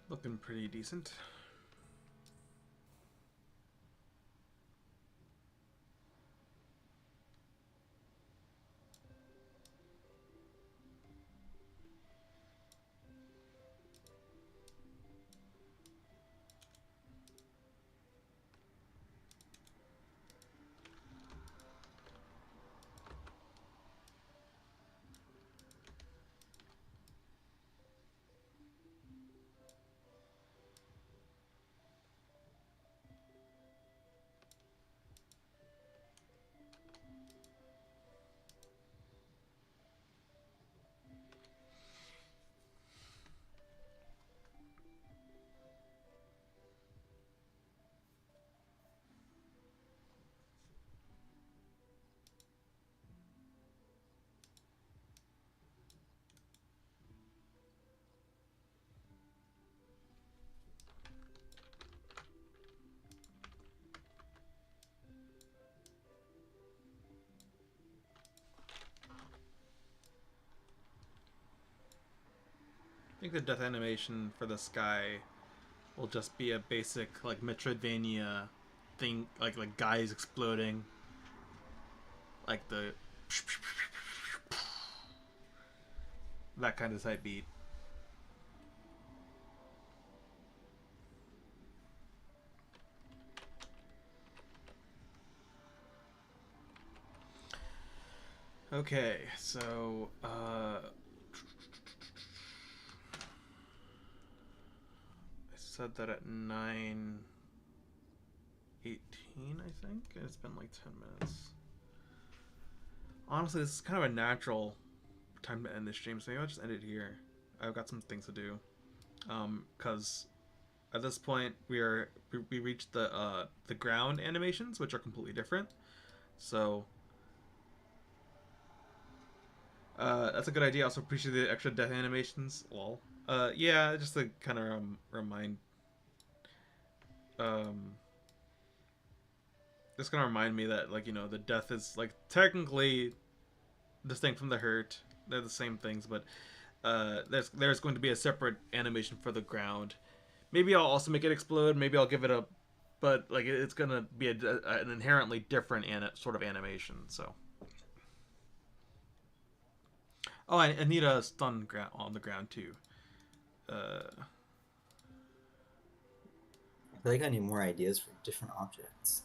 S1: Looking pretty decent. I think the death animation for this guy will just be a basic like Metroidvania thing, like guys exploding, like the that kind of type beat. Okay, so I said that at 9:18, I think, and it's been like 10 minutes. Honestly, this is kind of a natural time to end this stream, so maybe I'll just end it here. I've got some things to do. Because at this point we reached the ground animations, which are completely different. So That's a good idea. Also appreciate the extra death animations. Lol. Yeah, just to kind of remind, um, just gonna remind me that like the death is like technically distinct from the hurt. They're the same things, but there's going to be a separate animation for the ground. Maybe I'll also make it explode. Maybe I'll give it a, but like it's gonna be an inherently different sort of animation. So. Oh, I need a stun ground on the ground too.
S2: I feel like I need more ideas for different objects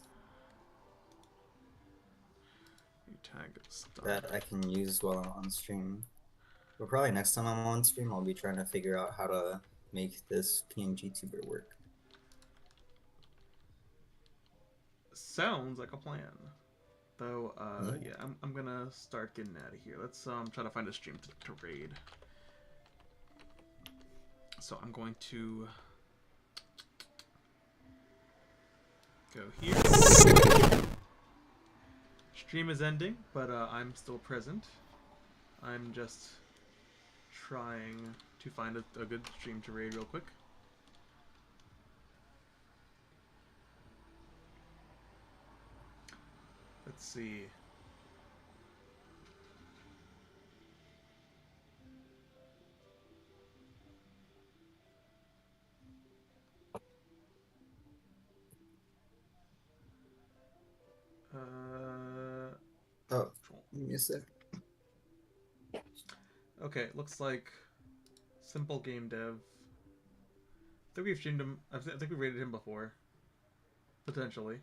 S1: You tag stun.
S2: that I can use while I'm on stream. But probably next time I'm on stream, I'll be trying to figure out how to make this PNG tuber work.
S1: Sounds like a plan. Though, yeah, I'm gonna start getting out of here. Let's try to find a stream to raid. So I'm going to go here. Stream is ending, but I'm still present. I'm just trying to find a good stream to raid real quick. Let's see.
S2: Oh, give me a sec.
S1: Okay, looks like Simple Game Dev. I think we've streamed him. I think we rated him before. Potentially.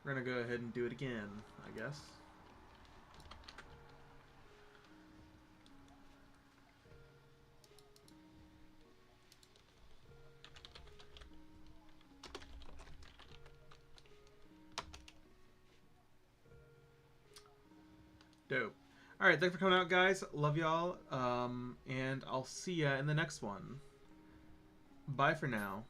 S1: We're gonna go ahead and do it again, I guess. Dope. Alright, thanks for coming out, guys. Love y'all. And I'll see ya in the next one. Bye for now.